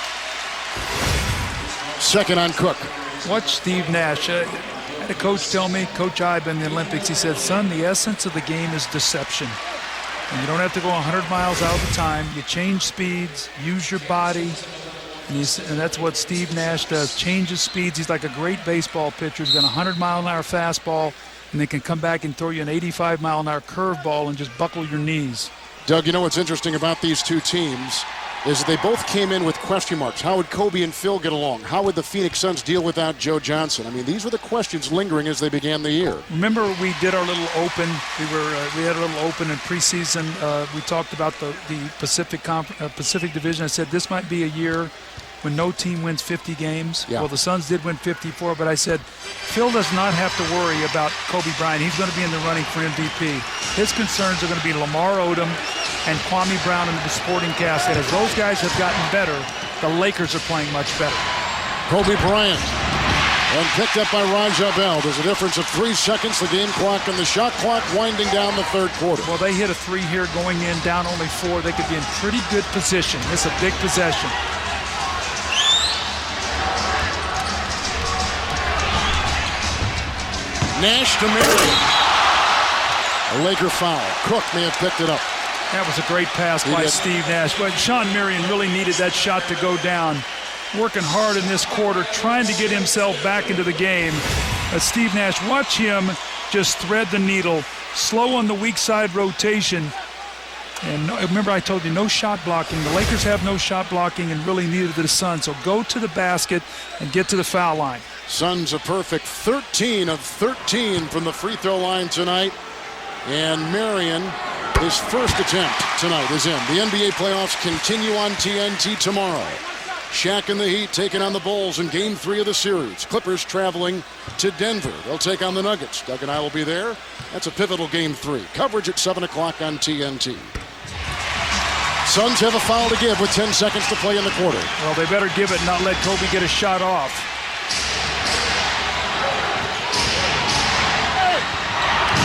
Second on Cook. Watch Steve Nash. I had a coach tell me, Coach Ibe in the Olympics, he said, son, the essence of the game is deception. And you don't have to go 100 miles out of the time. You change speeds, use your body. And that's what Steve Nash does, changes speeds. He's like a great baseball pitcher. He's got a 100-mile-an-hour fastball, and they can come back and throw you an 85-mile-an-hour curveball and just buckle your knees. Doug, you know what's interesting about these two teams is they both came in with question marks. How would Kobe and Phil get along? How would the Phoenix Suns deal without Joe Johnson? I mean, these were the questions lingering as they began the year. Remember, we did our little open. We had a little open in preseason. We talked about the Pacific Division. I said this might be a year when no team wins 50 games. Yeah. Well, the Suns did win 54, but I said Phil does not have to worry about Kobe Bryant. He's going to be in the running for MVP. His concerns are going to be Lamar Odom and Kwame Brown and the supporting cast. And as those guys have gotten better, the Lakers are playing much better. Kobe Bryant, and picked up by Raja Bell. There's a difference of 3 seconds. The game clock and the shot clock winding down the third quarter. Well, they hit a 3 here going in, down only 4. They could be in pretty good position. This is a big possession. Nash to Marion. A Laker foul. Cook may have picked it up. That was a great pass by Steve Nash. But Sean Marion really needed that shot to go down. Working hard in this quarter, trying to get himself back into the game. Steve Nash, watch him just thread the needle, slow on the weak side rotation. And remember, I told you, no shot blocking. The Lakers have no shot blocking, and really neither do the Suns. So go to the basket and get to the foul line. Suns a perfect 13 of 13 from the free throw line tonight. And Marion, his first attempt tonight is in. The NBA playoffs continue on TNT tomorrow. Shaq and the Heat taking on the Bulls in Game 3 of the series. Clippers traveling to Denver. They'll take on the Nuggets. Doug and I will be there. That's a pivotal Game 3. Coverage at 7 o'clock on TNT. Suns have a foul to give with 10 seconds to play in the quarter. Well, they better give it and not let Kobe get a shot off.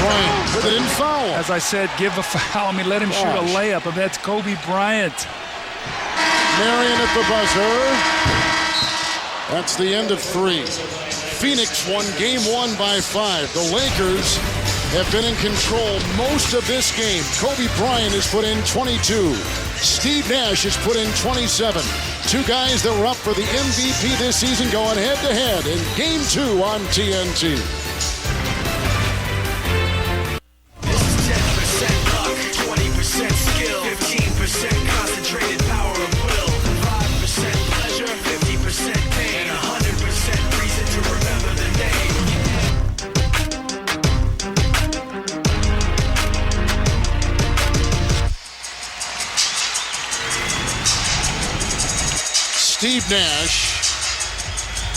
Bryant with it in foul. As I said, give a foul. I mean, let him shoot a layup. And that's Kobe Bryant. Marion at the buzzer. That's the end of 3. Phoenix won Game 1 by 5. The Lakers have been in control most of this game. Kobe Bryant has put in 22. Steve Nash has put in 27. 2 guys that were up for the MVP this season going head-to-head in Game 2 on TNT. This is 10% luck, 20% skill, 15% concentrated power of will, 5% pleasure, 50% pain, and 100% reason to remember the name. Steve Nash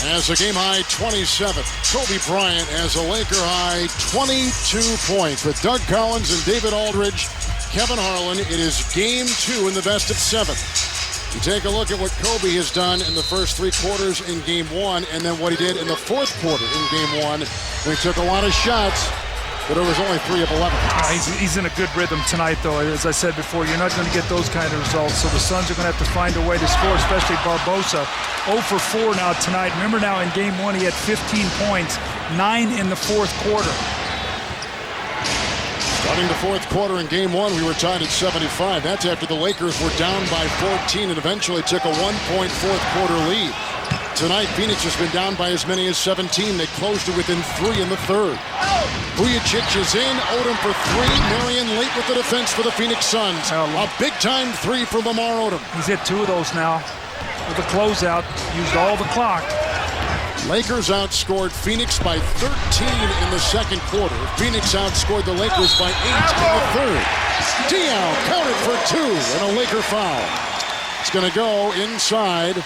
has a game-high 27. Kobe Bryant has a Laker-high 22 points. With Doug Collins and David Aldridge, Kevin Harlan, it is Game 2 in the best of 7. You take a look at what Kobe has done in the first 3 quarters in Game 1, and then what he did in the 4th quarter in Game 1, when he took a lot of shots, but it was only 3 of 11. He's in a good rhythm tonight, though. As I said before, you're not going to get those kind of results. So the Suns are going to have to find a way to score, especially Barbosa. 0 for 4 now tonight. Remember now in Game 1, he had 15 points, 9 in the 4th quarter. Starting the 4th quarter in Game 1, we were tied at 75. That's after the Lakers were down by 14 and eventually took a 1-point 4th quarter lead. Tonight, Phoenix has been down by as many as 17. They closed it within 3 in the 3rd. Vujacic is in. Odom for 3. Marion late with the defense for the Phoenix Suns. A big-time 3 for Lamar Odom. He's hit 2 of those now with the closeout. Used all the clock. Lakers outscored Phoenix by 13 in the 2nd quarter. Phoenix outscored the Lakers by 8 in the 3rd. Diaw counted for 2 and a Laker foul. It's going to go inside.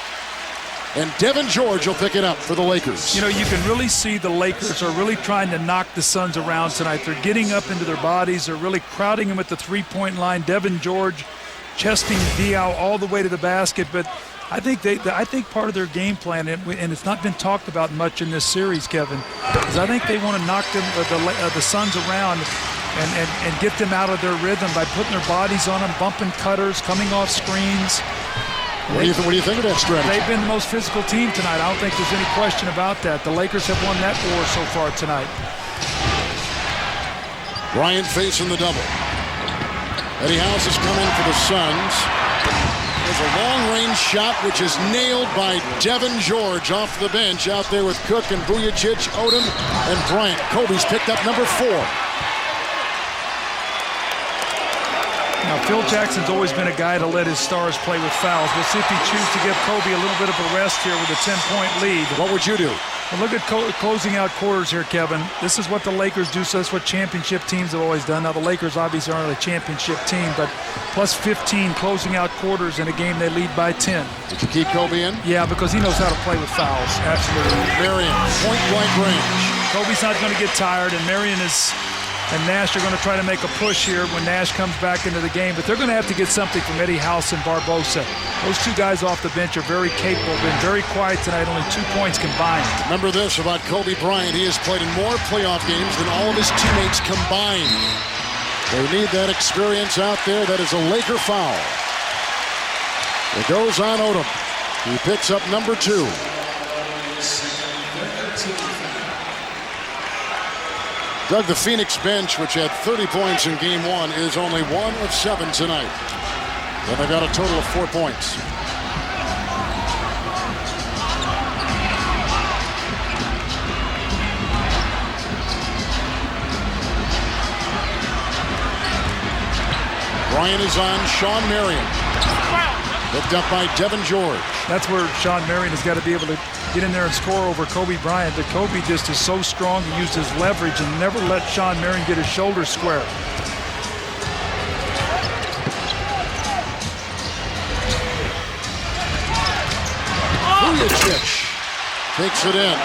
And Devin George will pick it up for the Lakers. You know, you can really see the Lakers are really trying to knock the Suns around tonight. They're getting up into their bodies. They're really crowding them at the 3-point line. Devin George chesting Diaw all the way to the basket. But I think part of their game plan, and it's not been talked about much in this series, Kevin, is I think they want to knock the Suns around and get them out of their rhythm by putting their bodies on them, bumping cutters, coming off screens. What do you think of that strategy? They've been the most physical team tonight. I don't think there's any question about that. The Lakers have won that war so far tonight. Bryant facing the double. Eddie House is coming for the Suns. There's a long-range shot, which is nailed by Devin George off the bench out there with Cook and Vujacic, Odom, and Bryant. Kobe's picked up number 4. Now, Phil Jackson's always been a guy to let his stars play with fouls. We'll see if he chooses to give Kobe a little bit of a rest here with a 10-point lead. What would you do? Well, look at closing out quarters here, Kevin. This is what the Lakers do, so that's what championship teams have always done. Now, the Lakers obviously aren't a championship team, but plus 15 closing out quarters in a game they lead by 10. Did you keep Kobe in? Yeah, because he knows how to play with fouls. Absolutely. Marion, point-blank range. Kobe's not going to get tired, and Marion and Nash are going to try to make a push here when Nash comes back into the game. But they're going to have to get something from Eddie House and Barbosa. Those 2 guys off the bench are very capable. Been very quiet tonight, only 2 points combined. Remember this about Kobe Bryant. He has played in more playoff games than all of his teammates combined. They need that experience out there. That is a Laker foul. It goes on Odom. He picks up number 2. Doug, the Phoenix bench, which had 30 points in Game 1, is only 1 of 7 tonight. And they got a total of 4 points. Bryant is on Sean Marion. Picked up by Devin George. That's where Sean Marion has got to be able to get in there and score over Kobe Bryant. But Kobe just is so strong. He used his leverage and never let Sean Marion get his shoulders square. Vujicic takes it in.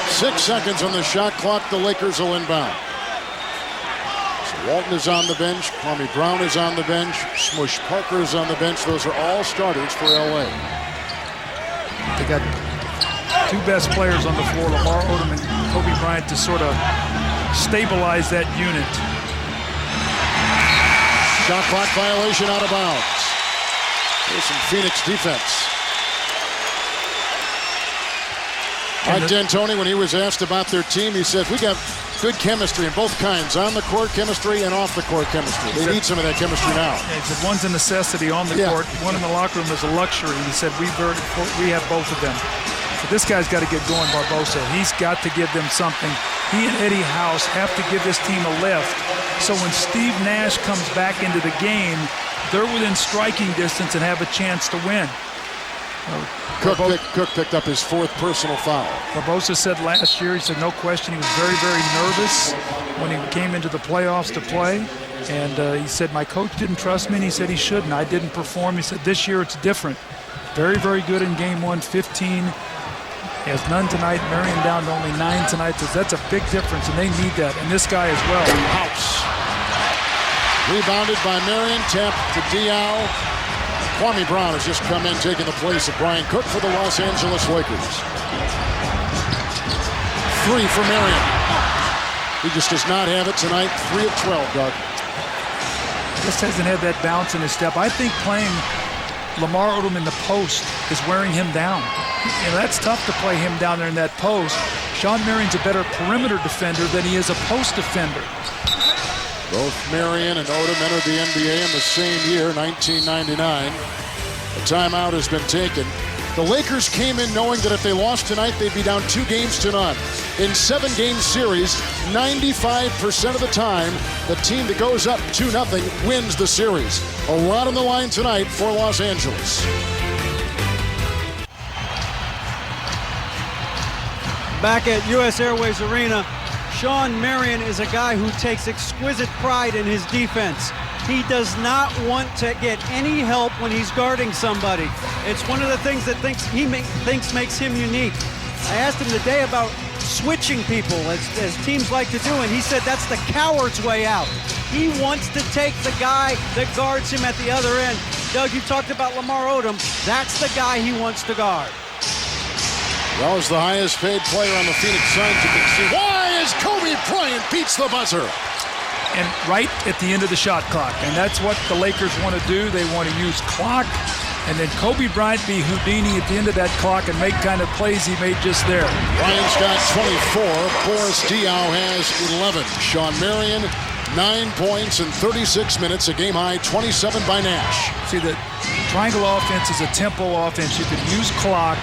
6 seconds on the shot clock. The Lakers will inbound. So Walton is on the bench. Kwame Brown is on the bench. Smush Parker is on the bench. Those are all starters for LA. They got two best players on the floor, Lamar Odom and Kobe Bryant, to sort of stabilize that unit. Shot clock violation, out of bounds. There's some Phoenix defense. Mike D'Antoni, when he was asked about their team, he said, we got good chemistry in both kinds, on the court chemistry and off the court chemistry. They need some of that chemistry now. Yeah, he said one's a necessity on the court, one in the locker room is a luxury. He said we have both of them. But this guy's got to get going, Barbosa. He's got to give them something. He and Eddie House have to give this team a lift. So when Steve Nash comes back into the game, they're within striking distance and have a chance to win. Cook picked up his 4th personal foul. Barbosa said last year, he said no question, he was very, very nervous when he came into the playoffs to play. And he said, my coach didn't trust me, and he said he shouldn't. I didn't perform. He said, this year it's different. Very, very good in game 1, 15. He has none tonight. Marion down to only 9 tonight. So that's a big difference, and they need that. And this guy as well. House. Rebounded by Marion, tapped to Diaw. Kwame Brown has just come in, taking the place of Brian Cook for the Los Angeles Lakers. 3 for Marion. He just does not have it tonight. 3 of 12, Doug. Just hasn't had that bounce in his step. I think playing Lamar Odom in the post is wearing him down. You know, that's tough to play him down there in that post. Sean Marion's a better perimeter defender than he is a post defender. Both Marion and Odom entered the NBA in the same year, 1999. A timeout has been taken. The Lakers came in knowing that if they lost tonight, they'd be down 2 games to none. In 7-game series, 95% of the time, the team that goes up 2-0 wins the series. A lot on the line tonight for Los Angeles. Back at U.S. Airways Arena, Sean Marion is a guy who takes exquisite pride in his defense. He does not want to get any help when he's guarding somebody. It's one of the things that he thinks makes him unique. I asked him today about switching people, as teams like to do, and he said that's the coward's way out. He wants to take the guy that guards him at the other end. Doug, you talked about Lamar Odom. That's the guy he wants to guard. Well, as the highest paid player on the Phoenix Suns, you can see why is Kobe Bryant beats the buzzer. And right at the end of the shot clock. And that's what the Lakers want to do. They want to use clock. And then Kobe Bryant be Houdini at the end of that clock and make kind of plays he made just there. Bryant's got 24. Boris Diaw has 11. Sean Marion, 9 points in 36 minutes. A game high 27 by Nash. See, the triangle offense is a tempo offense. You can use clock,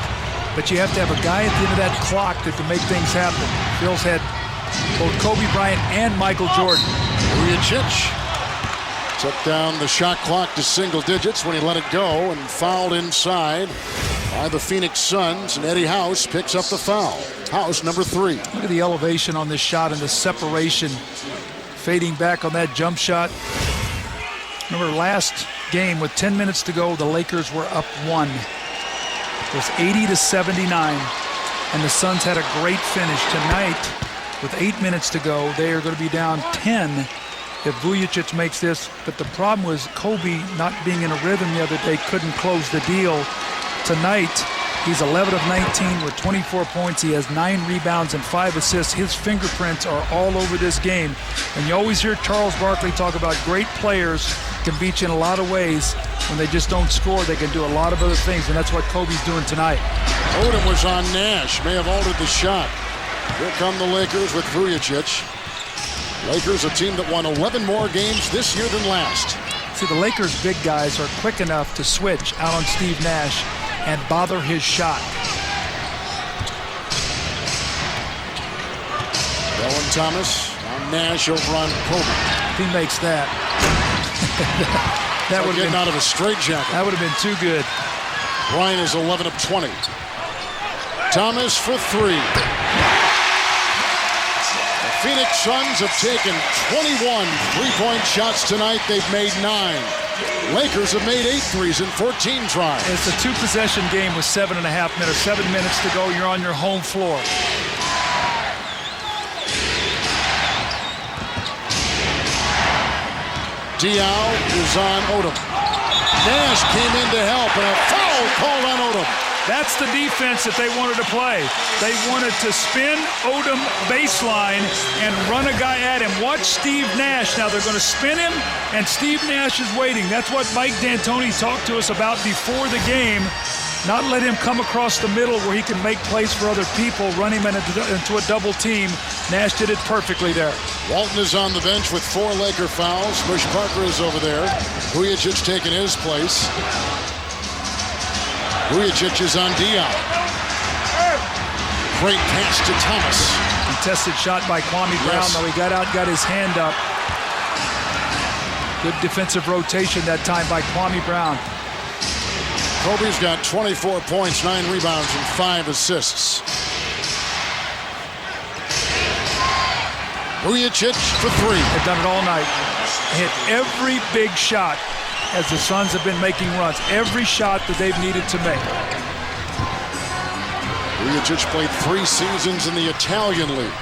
but you have to have a guy at the end of that clock that can make things happen. Phil's had both Kobe Bryant and Michael Jordan. Vujicic took down the shot clock to single digits when he let it go and fouled inside by the Phoenix Suns, and Eddie House picks up the foul. House, number 3. Look at the elevation on this shot and the separation. Fading back on that jump shot. Remember last game with 10 minutes to go, the Lakers were up 1. It was 80-79, and the Suns had a great finish. Tonight, with 8 minutes to go, they are going to be down 10 if Vujicic makes this. But the problem was Kobe not being in a rhythm the other day, couldn't close the deal. Tonight, he's 11 of 19 with 24 points. He has 9 rebounds and 5 assists. His fingerprints are all over this game. And you always hear Charles Barkley talk about great players can beat you in a lot of ways. When they just don't score, they can do a lot of other things, and that's what Kobe's doing tonight. Odom was on Nash, may have altered the shot. Here come the Lakers with Vujicic. Lakers, a team that won 11 more games this year than last. See, the Lakers' big guys are quick enough to switch out on Steve Nash and bother his shot. Dylan Thomas Nash over on Kobe. If he makes that. That would have been out of a straitjacket. That would have been too good. Bryant is 11 of 20. Thomas for three. The Phoenix Suns have taken 21 three-point shots tonight. They've made 9. Lakers have made 8 threes in 14 tries. It's a two-possession game with 7.5 minutes. 7 minutes to go. You're on your home floor. Diaw is on Odom. Nash came in to help, and a foul called on Odom. That's the defense that they wanted to play. They wanted to spin Odom baseline and run a guy at him. Watch Steve Nash. Now they're going to spin him, and Steve Nash is waiting. That's what Mike D'Antoni talked to us about before the game. Not let him come across the middle where he can make plays for other people, run him into a double team. Nash did it perfectly there. Walton is on the bench with 4 Laker fouls. Bush Parker is over there. Vujacic taking his place. Vujacic is on Diaw. Great pass to Thomas. Contested shot by Kwame Brown, though he got out, got his hand up. Good defensive rotation that time by Kwame Brown. Kobe's got 24 points, 9 rebounds, and 5 assists. Vujacic for 3. They've done it all night. Hit every big shot as the Suns have been making runs. Every shot that they've needed to make. Vujacic played 3 seasons in the Italian League.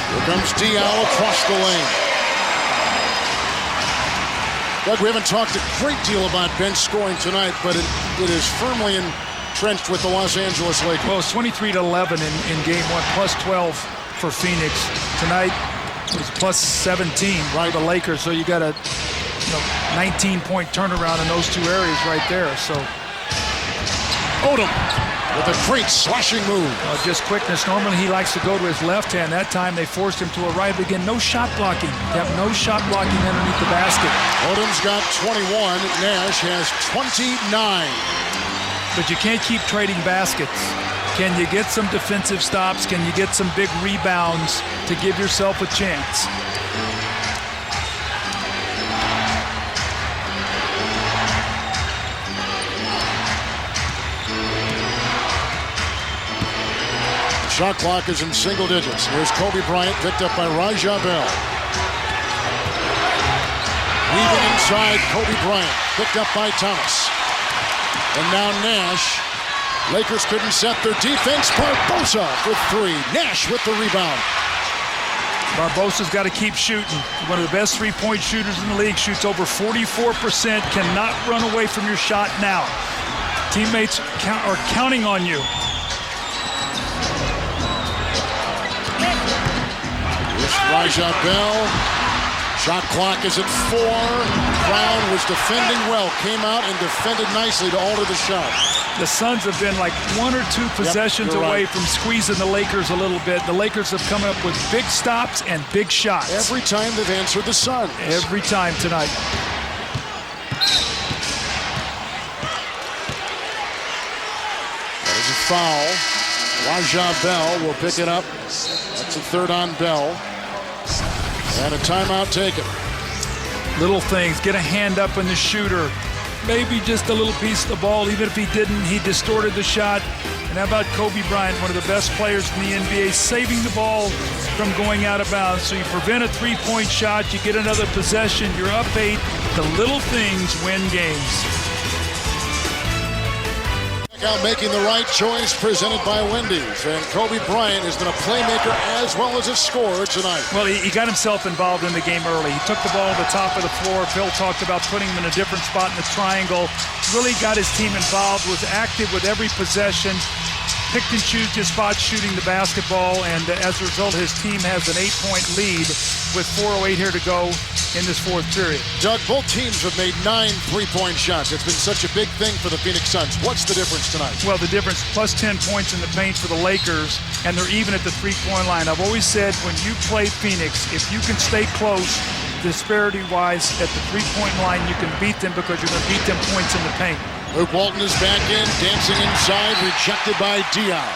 Here comes Diaw across the lane. Doug, we haven't talked a great deal about bench scoring tonight, but it is firmly entrenched with the Los Angeles Lakers. Well, it's 23-11 in game 1, plus 12 for Phoenix. Tonight it was plus 17 for the Lakers, so you got a 19-point turnaround in those 2 areas right there. So Odom with a great slashing move. Just quickness. Normally he likes to go to his left hand. That time they forced him to a right. But again, no shot blocking. They have no shot blocking underneath the basket. Odom's got 21. Nash has 29. But you can't keep trading baskets. Can you get some defensive stops? Can you get some big rebounds to give yourself a chance? Shot clock is in single digits. Here's Kobe Bryant, picked up by Raja Bell. Weaving inside, Kobe Bryant, picked up by Thomas. And now Nash. Lakers couldn't set their defense. Barbosa for 3. Nash with the rebound. Barbosa's got to keep shooting. One of the best three-point shooters in the league. Shoots over 44%. Cannot run away from your shot now. Teammates are counting on you. Raja Bell. Shot clock is at 4. Brown was defending well. Came out and defended nicely to alter the shot. The Suns have been like 1 or 2 possessions away from squeezing the Lakers a little bit. The Lakers have come up with big stops and big shots. Every time they've answered the Suns. Every time tonight. That is a foul. Raja Bell will pick it up. That's a 3rd on Bell. And a timeout taken. Little things. Get a hand up in the shooter. Maybe just a little piece of the ball. Even if he didn't, he distorted the shot. And how about Kobe Bryant, one of the best players in the NBA, saving the ball from going out of bounds. So you prevent a 3-point shot. You get another possession. You're up 8. The little things win games. Out making the right choice, presented by Wendy's. And Kobe Bryant has been a playmaker as well as a scorer tonight. Well, he got himself involved in the game early. He took the ball to the top of the floor. Phil talked about putting him in a different spot in the triangle. Really got his team involved, was active with every possession, picked and choose his spots shooting the basketball, and as a result, his team has an 8-point lead with 4:08 here to go in this 4th period. Doug, both teams have made 9 3-point shots. It's been such a big thing for the Phoenix Suns. What's the difference tonight? Well, the difference, plus 10 points in the paint for the Lakers, and they're even at the 3-point line. I've always said when you play Phoenix, if you can stay close, disparity-wise, at the 3-point line, you can beat them because you're going to beat them points in the paint. Luke Walton is back in, dancing inside, rejected by Diaw.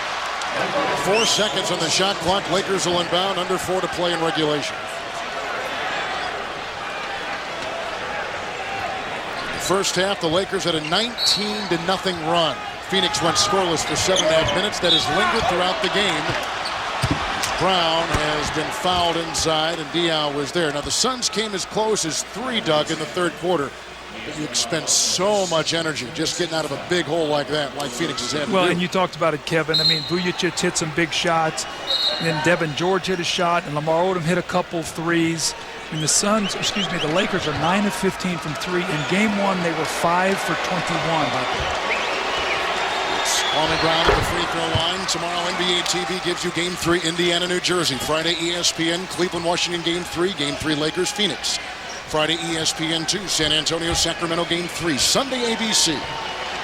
4 seconds on the shot clock. Lakers will inbound, under 4 to play in regulation. The first half, the Lakers had a 19-0 run. Phoenix went scoreless for 7.5 minutes. That has lingered throughout the game. Brown has been fouled inside, and Diaw was there. Now, the Suns came as close as 3, Doug, in the third quarter. But you expend so much energy just getting out of a big hole like that, like Phoenix has had to do. And you talked about it, Kevin. I mean, Vujacic hit some big shots, and then Devin George hit a shot, and Lamar Odom hit a couple threes. And the Lakers are 9 of 15 from 3. In game 1, they were 5 for 21. Kwame Brown at the free throw line. Tomorrow, NBA TV gives you Game 3, Indiana, New Jersey. Friday, ESPN, Cleveland, Washington, Game 3. Game 3, Lakers, Phoenix. Friday, ESPN 2, San Antonio, Sacramento, Game 3. Sunday, ABC,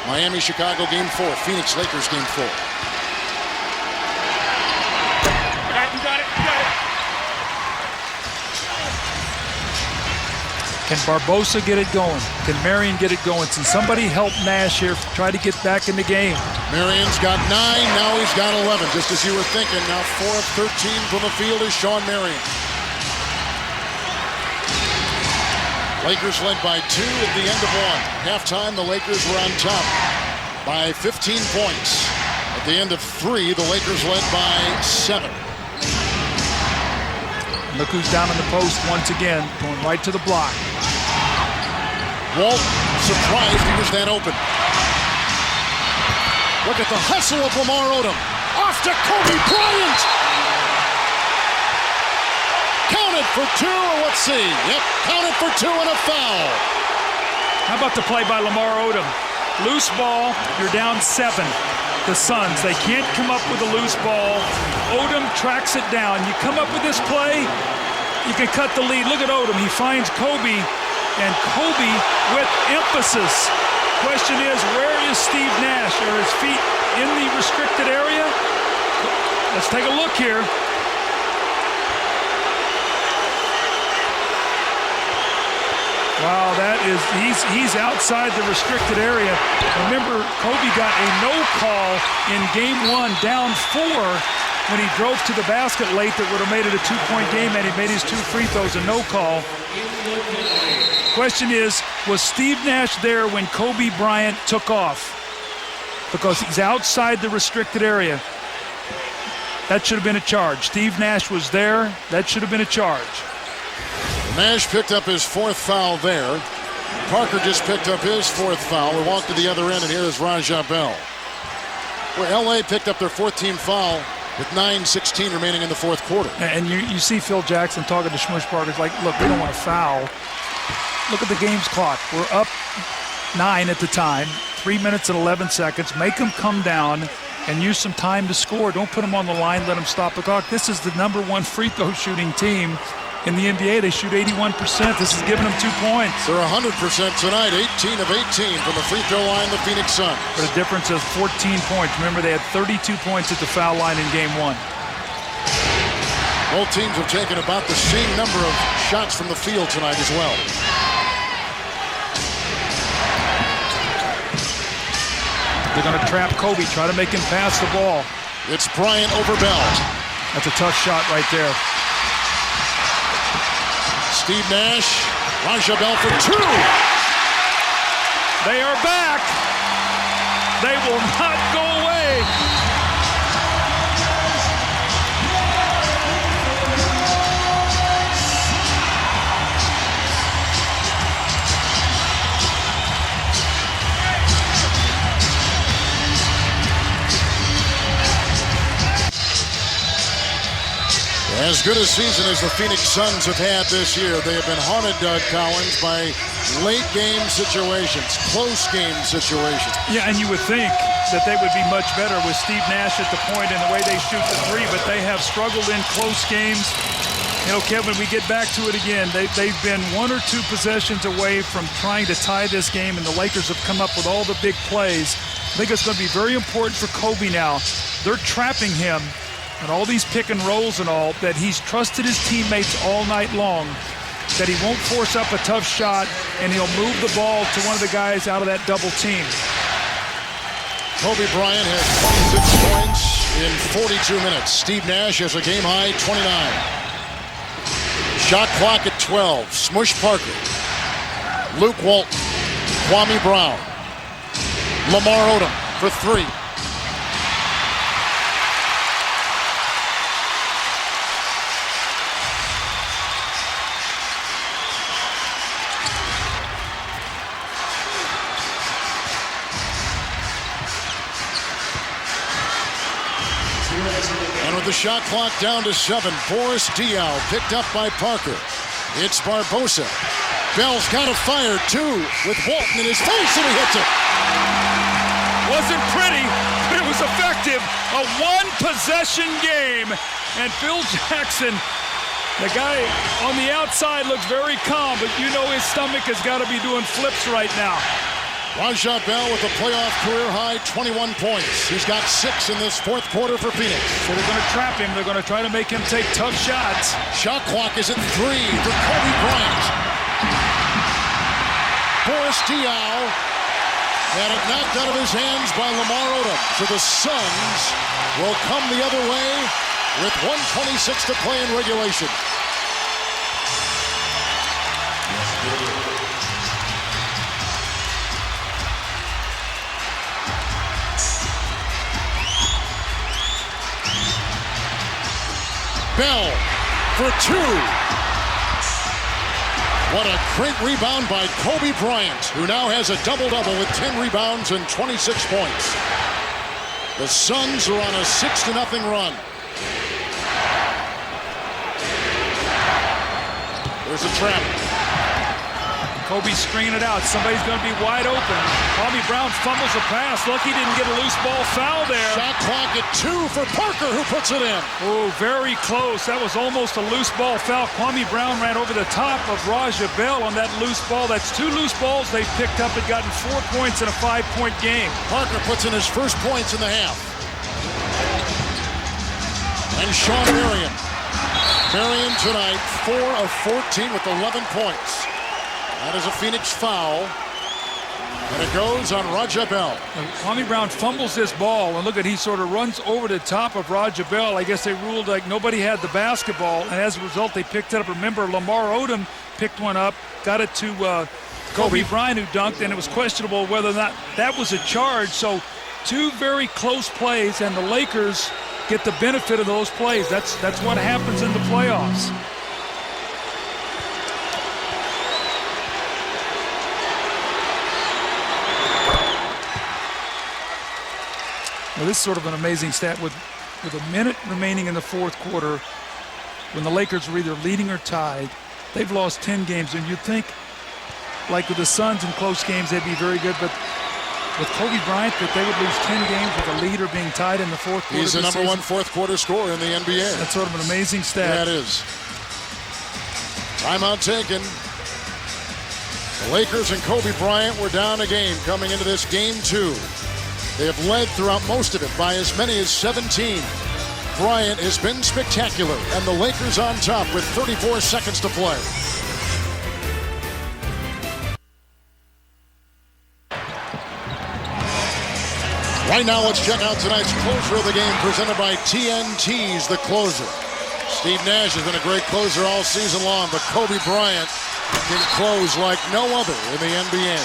Miami, Chicago, Game 4. Phoenix, Lakers, Game 4. You got it. Can Barbosa get it going? Can Marion get it going? Can somebody help Nash here try to get back in the game? Marion's got 9, now he's got 11, just as you were thinking. Now 4 of 13 from the field is Sean Marion. Lakers led by 2 at the end of 1. Halftime, the Lakers were on top by 15 points. At the end of 3, the Lakers led by 7. Look who's down in the post once again, going right to the block. Walt, surprised he was that open. Look at the hustle of Lamar Odom. Off to Kobe Bryant. Counted for 2, or let's see. Yep, counted for 2 and a foul. How about the play by Lamar Odom? Loose ball, you're down 7. The Suns, they can't come up with a loose ball. Odom tracks it down. You come up with this play, you can cut the lead. Look at Odom. He finds Kobe, and Kobe with emphasis. Question is, where is Steve Nash? Are his feet in the restricted area? Let's take a look here. Wow, that is, he's outside the restricted area. Remember, Kobe got a no call in game 1, down 4, when he drove to the basket late that would have made it a 2-point game, and he made his 2 free throws, a no call. Question is, was Steve Nash there when Kobe Bryant took off? Because he's outside the restricted area. That should have been a charge. Steve Nash was there. That should have been a charge. Nash picked up his 4th foul there. Parker just picked up his 4th foul. We walk to the other end, and here is Raja Bell. Where LA picked up their 4th team foul with 9:16 remaining in the 4th quarter. And you see Phil Jackson talking to Smush Parker. It's like, look, we don't want to foul. Look at the game's clock. We're up 9 at the time. 3 minutes and 11 seconds. Make them come down and use some time to score. Don't put them on the line. Let them stop the clock. This is the #1 free throw shooting team in the NBA. They shoot 81%. This is giving them 2 points. They're 100% tonight. 18 of 18 from the free throw line, the Phoenix Suns. But a difference of 14 points. Remember, they had 32 points at the foul line in game 1. Both teams have taken about the same number of shots from the field tonight as well. They're going to trap Kobe, try to make him pass the ball. It's Bryant over Bell. That's a tough shot right there. Steve Nash, Raja Bell for 2. They are back. They will not go away. As good a season as the Phoenix Suns have had this year, they have been haunted, Doug Collins, by late game situations, close game situations. Yeah, and you would think that they would be much better with Steve Nash at the point and the way they shoot the 3, but they have struggled in close games. You know, Kevin, we get back to it again. They've been 1 or 2 possessions away from trying to tie this game, and the Lakers have come up with all the big plays. I think it's going to be very important for Kobe now. They're trapping him and all these pick and rolls and all, that he's trusted his teammates all night long, that he won't force up a tough shot, and he'll move the ball to one of the guys out of that double team. Kobe Bryant has 26 points, in 42 minutes. Steve Nash has a game-high 29. Shot clock at 12. Smush Parker. Luke Walton. Kwame Brown. Lamar Odom for 3. And with the shot clock down to 7, Boris Diaw picked up by Parker. It's Barbosa. Bell's got a fire, too, with Walton in his face, and he hits it. Wasn't pretty, but it was effective. A one-possession game. And Phil Jackson, the guy on the outside, looks very calm, but you know his stomach has got to be doing flips right now. Rajah Bell with a playoff career-high 21 points. He's got 6 in this fourth quarter for Phoenix. So they're going to trap him. They're going to try to make him take tough shots. Shot clock is at 3 for Kobe Bryant. Boris Diaw had it knocked out of his hands by Lamar Odom. So the Suns will come the other way with 1:26 to play in regulation. Bell for 2. What a great rebound by Kobe Bryant, who now has a double-double with 10 rebounds and 26 points. The Suns are on a 6-0 run. There's a trap. Kobe screening it out. Somebody's going to be wide open. Kwame Brown fumbles a pass. Lucky didn't get a loose ball foul there. Shot clock at 2 for Parker, who puts it in. Oh, very close. That was almost a loose ball foul. Kwame Brown ran over the top of Rajah Bell on that loose ball. That's 2 loose balls they picked up and gotten 4 points in a 5-point game. Parker puts in his first points in the half. And Sean Marion. Marion tonight, 4 of 14 with 11 points. That is a Phoenix foul. And it goes on Rajah Bell. Kwame Brown fumbles this ball, and look at, he sort of runs over the top of Rajah Bell. I guess they ruled like nobody had the basketball, and as a result, they picked it up. Remember, Lamar Odom picked one up, got it to Kobe Bryant, who dunked, and it was questionable whether or not that was a charge. So 2 very close plays, and the Lakers get the benefit of those plays. That's what happens in the playoffs. Well, this is sort of an amazing stat. With a minute remaining in the fourth quarter, when the Lakers were either leading or tied, they've lost 10 games. And you'd think, like with the Suns in close games, they'd be very good. But with Kobe Bryant, that they would lose 10 games with a lead or being tied in the fourth quarter. He's the number 1 fourth quarter scorer in the NBA. That's sort of an amazing stat. Yeah, it is. Timeout taken. The Lakers and Kobe Bryant were down a game coming into this game 2. They have led throughout most of it by as many as 17. Bryant has been spectacular, and the Lakers on top with 34 seconds to play. Right now, let's check out tonight's closer of the game, presented by TNT's The Closer. Steve Nash has been a great closer all season long, but Kobe Bryant can close like no other in the NBA.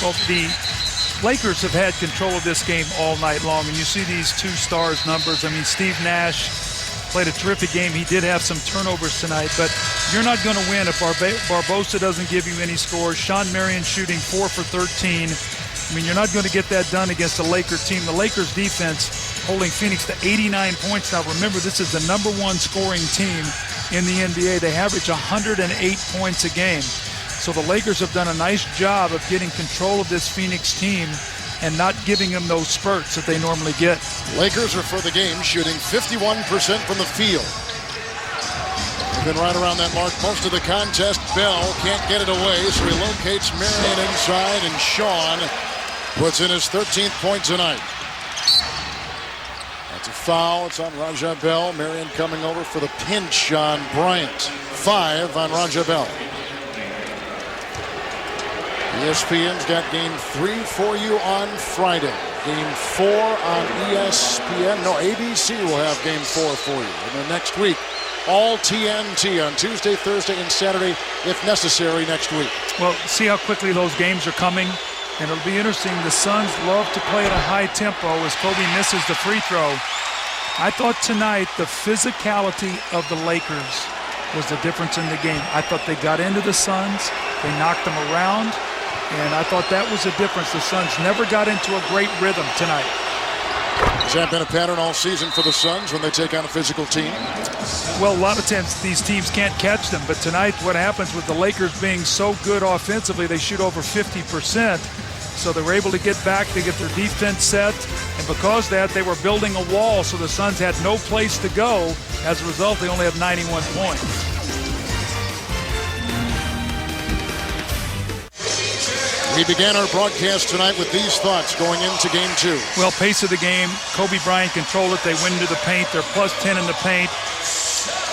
Well, the Lakers have had control of this game all night long, and you see these 2 stars numbers. I mean, Steve Nash played a terrific game. He did have some turnovers tonight, but you're not going to win if Barbosa doesn't give you any scores. Sean Marion shooting 4 for 13. I mean, you're not going to get that done against a Laker team. The Lakers defense holding Phoenix to 89 points. Now, remember, this is the number 1 scoring team in the NBA. They average 108 points a game. So the Lakers have done a nice job of getting control of this Phoenix team and not giving them those spurts that they normally get. Lakers are for the game shooting 51% from the field. They've been right around that mark most of the contest. Bell can't get it away, so he locates Marion inside, and Sean puts in his 13th point tonight. That's a foul. It's on Rajah Bell. Marion coming over for the pinch on Bryant. 5 on Rajah Bell. ESPN's got Game 3 for you on Friday. Game 4 on ESPN. No, ABC will have Game 4 for you. And then next week, all TNT on Tuesday, Thursday, and Saturday, if necessary, next week. Well, see how quickly those games are coming. And it'll be interesting. The Suns love to play at a high tempo as Kobe misses the free throw. I thought tonight the physicality of the Lakers was the difference in the game. I thought they got into the Suns. They knocked them around. And I thought that was the difference. The Suns never got into a great rhythm tonight. Has that been a pattern all season for the Suns when they take on a physical team? Well, a lot of times these teams can't catch them. But tonight what happens with the Lakers being so good offensively, they shoot over 50%. So they were able to get back to get their defense set. And because of that, they were building a wall. So the Suns had no place to go. As a result, they only have 91 points. We began our broadcast tonight with these thoughts going into Game 2. Well, pace of the game, Kobe Bryant controlled it. They went into the paint. They're plus 10 in the paint.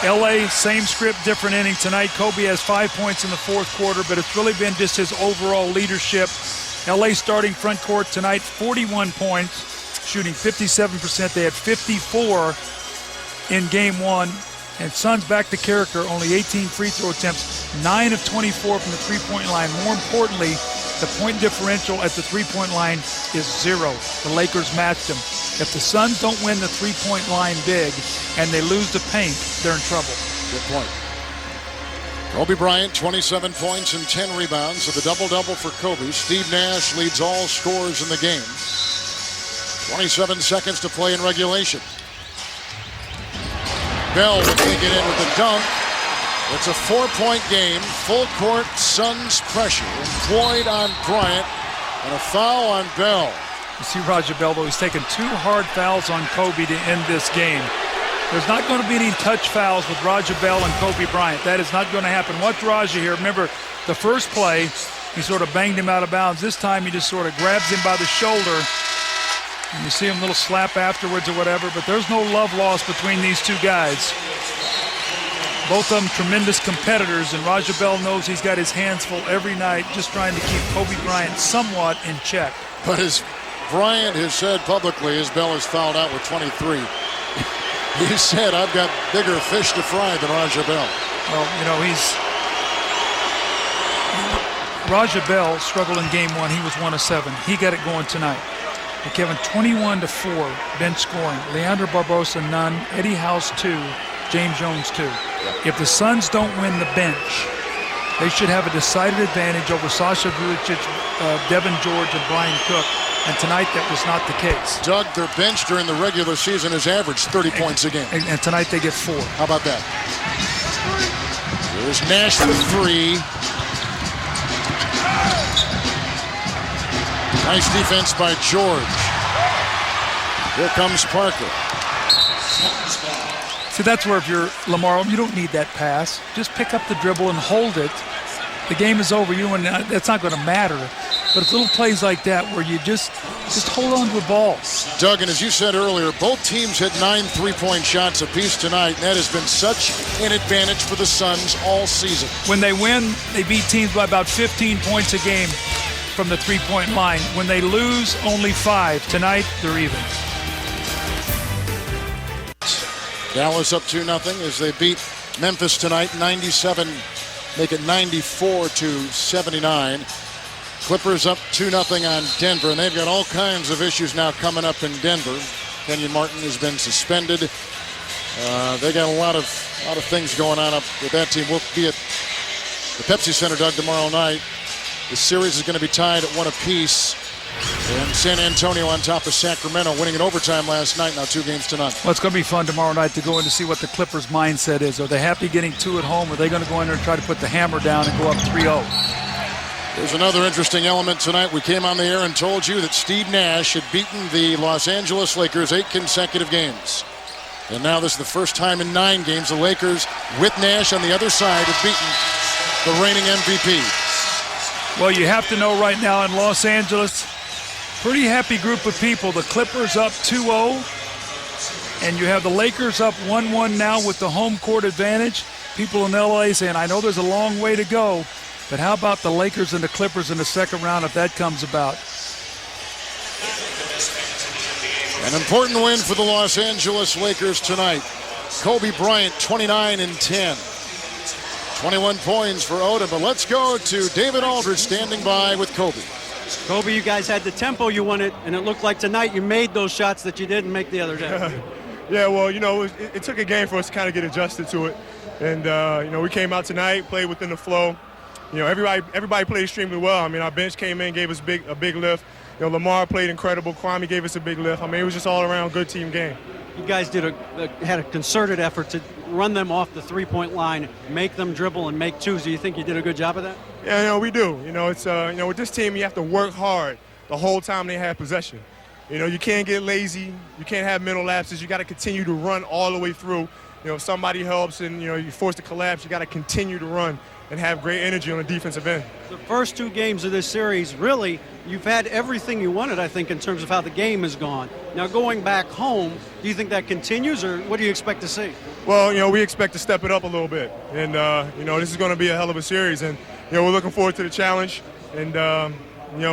LA, same script, different inning. Tonight, Kobe has 5 points in the fourth quarter, but it's really been just his overall leadership. LA starting front court tonight, 41 points, shooting 57%. They had 54 in Game 1. And Suns back to character, only 18 free throw attempts, 9 of 24 from the three-point line. More importantly, the point differential at the three-point line is 0. The Lakers matched them. If the Suns don't win the three-point line big and they lose the paint, they're in trouble. Good point. Kobe Bryant, 27 points and 10 rebounds. So the double-double for Kobe. Steve Nash leads all scorers in the game. 27 seconds to play in regulation. Bell will take it in with the dunk. It's a 4-point game. Full court Suns pressure employed on Bryant and a foul on Bell. You see Raja Bell, though, he's taken 2 hard fouls on Kobe to end this game. There's not going to be any touch fouls with Raja Bell and Kobe Bryant. That is not going to happen. Watch Raja here. Remember, the first play, he sort of banged him out of bounds. This time he just sort of grabs him by the shoulder. And you see him a little slap afterwards or whatever, but there's no love lost between these two guys. Both of them tremendous competitors, and Raja Bell knows he's got his hands full every night just trying to keep Kobe Bryant somewhat in check. But as Bryant has said publicly, as Bell is fouled out with 23, he said, I've got bigger fish to fry than Raja Bell. Well, you know, Raja Bell struggled in Game 1. He was 1 of 7. He got it going tonight. But Kevin, 21-4 bench scoring. Leandro Barbosa, none. Eddie House, 2. James Jones, 2. If the Suns don't win the bench, they should have a decided advantage over Sasha Vujacic, Devin George, and Brian Cook. And tonight, that was not the case. Doug, their bench during the regular season has averaged 30 points a game. And tonight, they get 4. How about that? Here's Nash for 3. Nice defense by George. Here comes Parker. See, that's where if you're Lamar, you don't need that pass. Just pick up the dribble and hold it. The game is over. That's not going to matter. But it's little plays like that where you just hold on to the ball. Doug, and as you said earlier, both teams hit 9 3-point shots apiece tonight, and that has been such an advantage for the Suns all season. When they win, they beat teams by about 15 points a game from the three-point line. When they lose, only 5. Tonight, they're even. Dallas up 2-0 as they beat Memphis tonight, 97, make it 94-79. Clippers up 2-0 on Denver, and they've got all kinds of issues now coming up in Denver. Kenyon Martin has been suspended. They got a lot of things going on up with that team. We'll be at the Pepsi Center, Doug, tomorrow night. The series is going to be tied at 1 apiece. And San Antonio on top of Sacramento, winning in overtime last night, now 2-0. Well, it's going to be fun tomorrow night to go in to see what the Clippers' mindset is. Are they happy getting 2 at home? Or are they going to go in there and try to put the hammer down and go up 3-0? There's another interesting element tonight. We came on the air and told you that Steve Nash had beaten the Los Angeles Lakers 8 consecutive games. And now this is the first time in 9 games the Lakers, with Nash on the other side, have beaten the reigning MVP. Well, you have to know right now in Los Angeles, pretty happy group of people. The Clippers up 2-0, and you have the Lakers up 1-1 now with the home court advantage. People in LA saying, I know there's a long way to go, But how about the Lakers and the Clippers in the second round if that comes about? An important win for the Los Angeles Lakers tonight. Kobe Bryant, 29 and 10. 21 points for Odom, but let's go to David Aldridge standing by with Kobe. Kobe, you guys had the tempo you wanted, and it looked like tonight you made those shots that you didn't make the other day. Yeah, well, it took a game for us to kind of get adjusted to it. And, we came out tonight, played within the flow. Everybody played extremely well. I mean, our bench came in, gave us a big lift. Lamar played incredible. Kwame gave us a big lift. I mean, it was just all around good team game. You guys had a concerted effort to run them off the three-point line, make them dribble and make twos. Do you think you did a good job of that? Yeah, we do. It's with this team, you have to work hard the whole time they have possession. You can't get lazy. You can't have mental lapses. You got to continue to run all the way through. If somebody helps and you're forced to collapse, you got to continue to run and have great energy on the defensive end. The first two games of this series, really, you've had everything you wanted, I think, in terms of how the game has gone. Now, going back home, do you think that continues, or what do you expect to see? Well, we expect to step it up a little bit. And, this is going to be a hell of a series. And, we're looking forward to the challenge. And,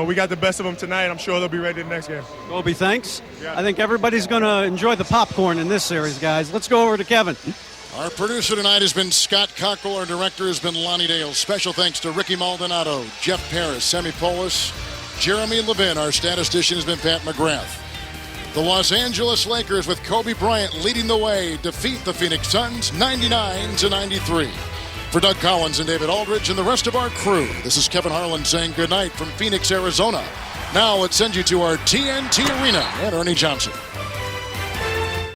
we got the best of them tonight. I'm sure they'll be ready the next game. Kobe, thanks. Yeah. I think everybody's going to enjoy the popcorn in this series, guys. Let's go over to Kevin. Our producer tonight has been Scott Cockle. Our director has been Lonnie Dale. Special thanks to Ricky Maldonado, Jeff Paris, Sammy Polis, Jeremy Levin. Our statistician has been Pat McGrath. The Los Angeles Lakers, with Kobe Bryant leading the way, defeat the Phoenix Suns 99-93. For Doug Collins and David Aldridge and the rest of our crew, this is Kevin Harlan saying goodnight from Phoenix, Arizona. Now let's send you to our TNT Arena and Ernie Johnson.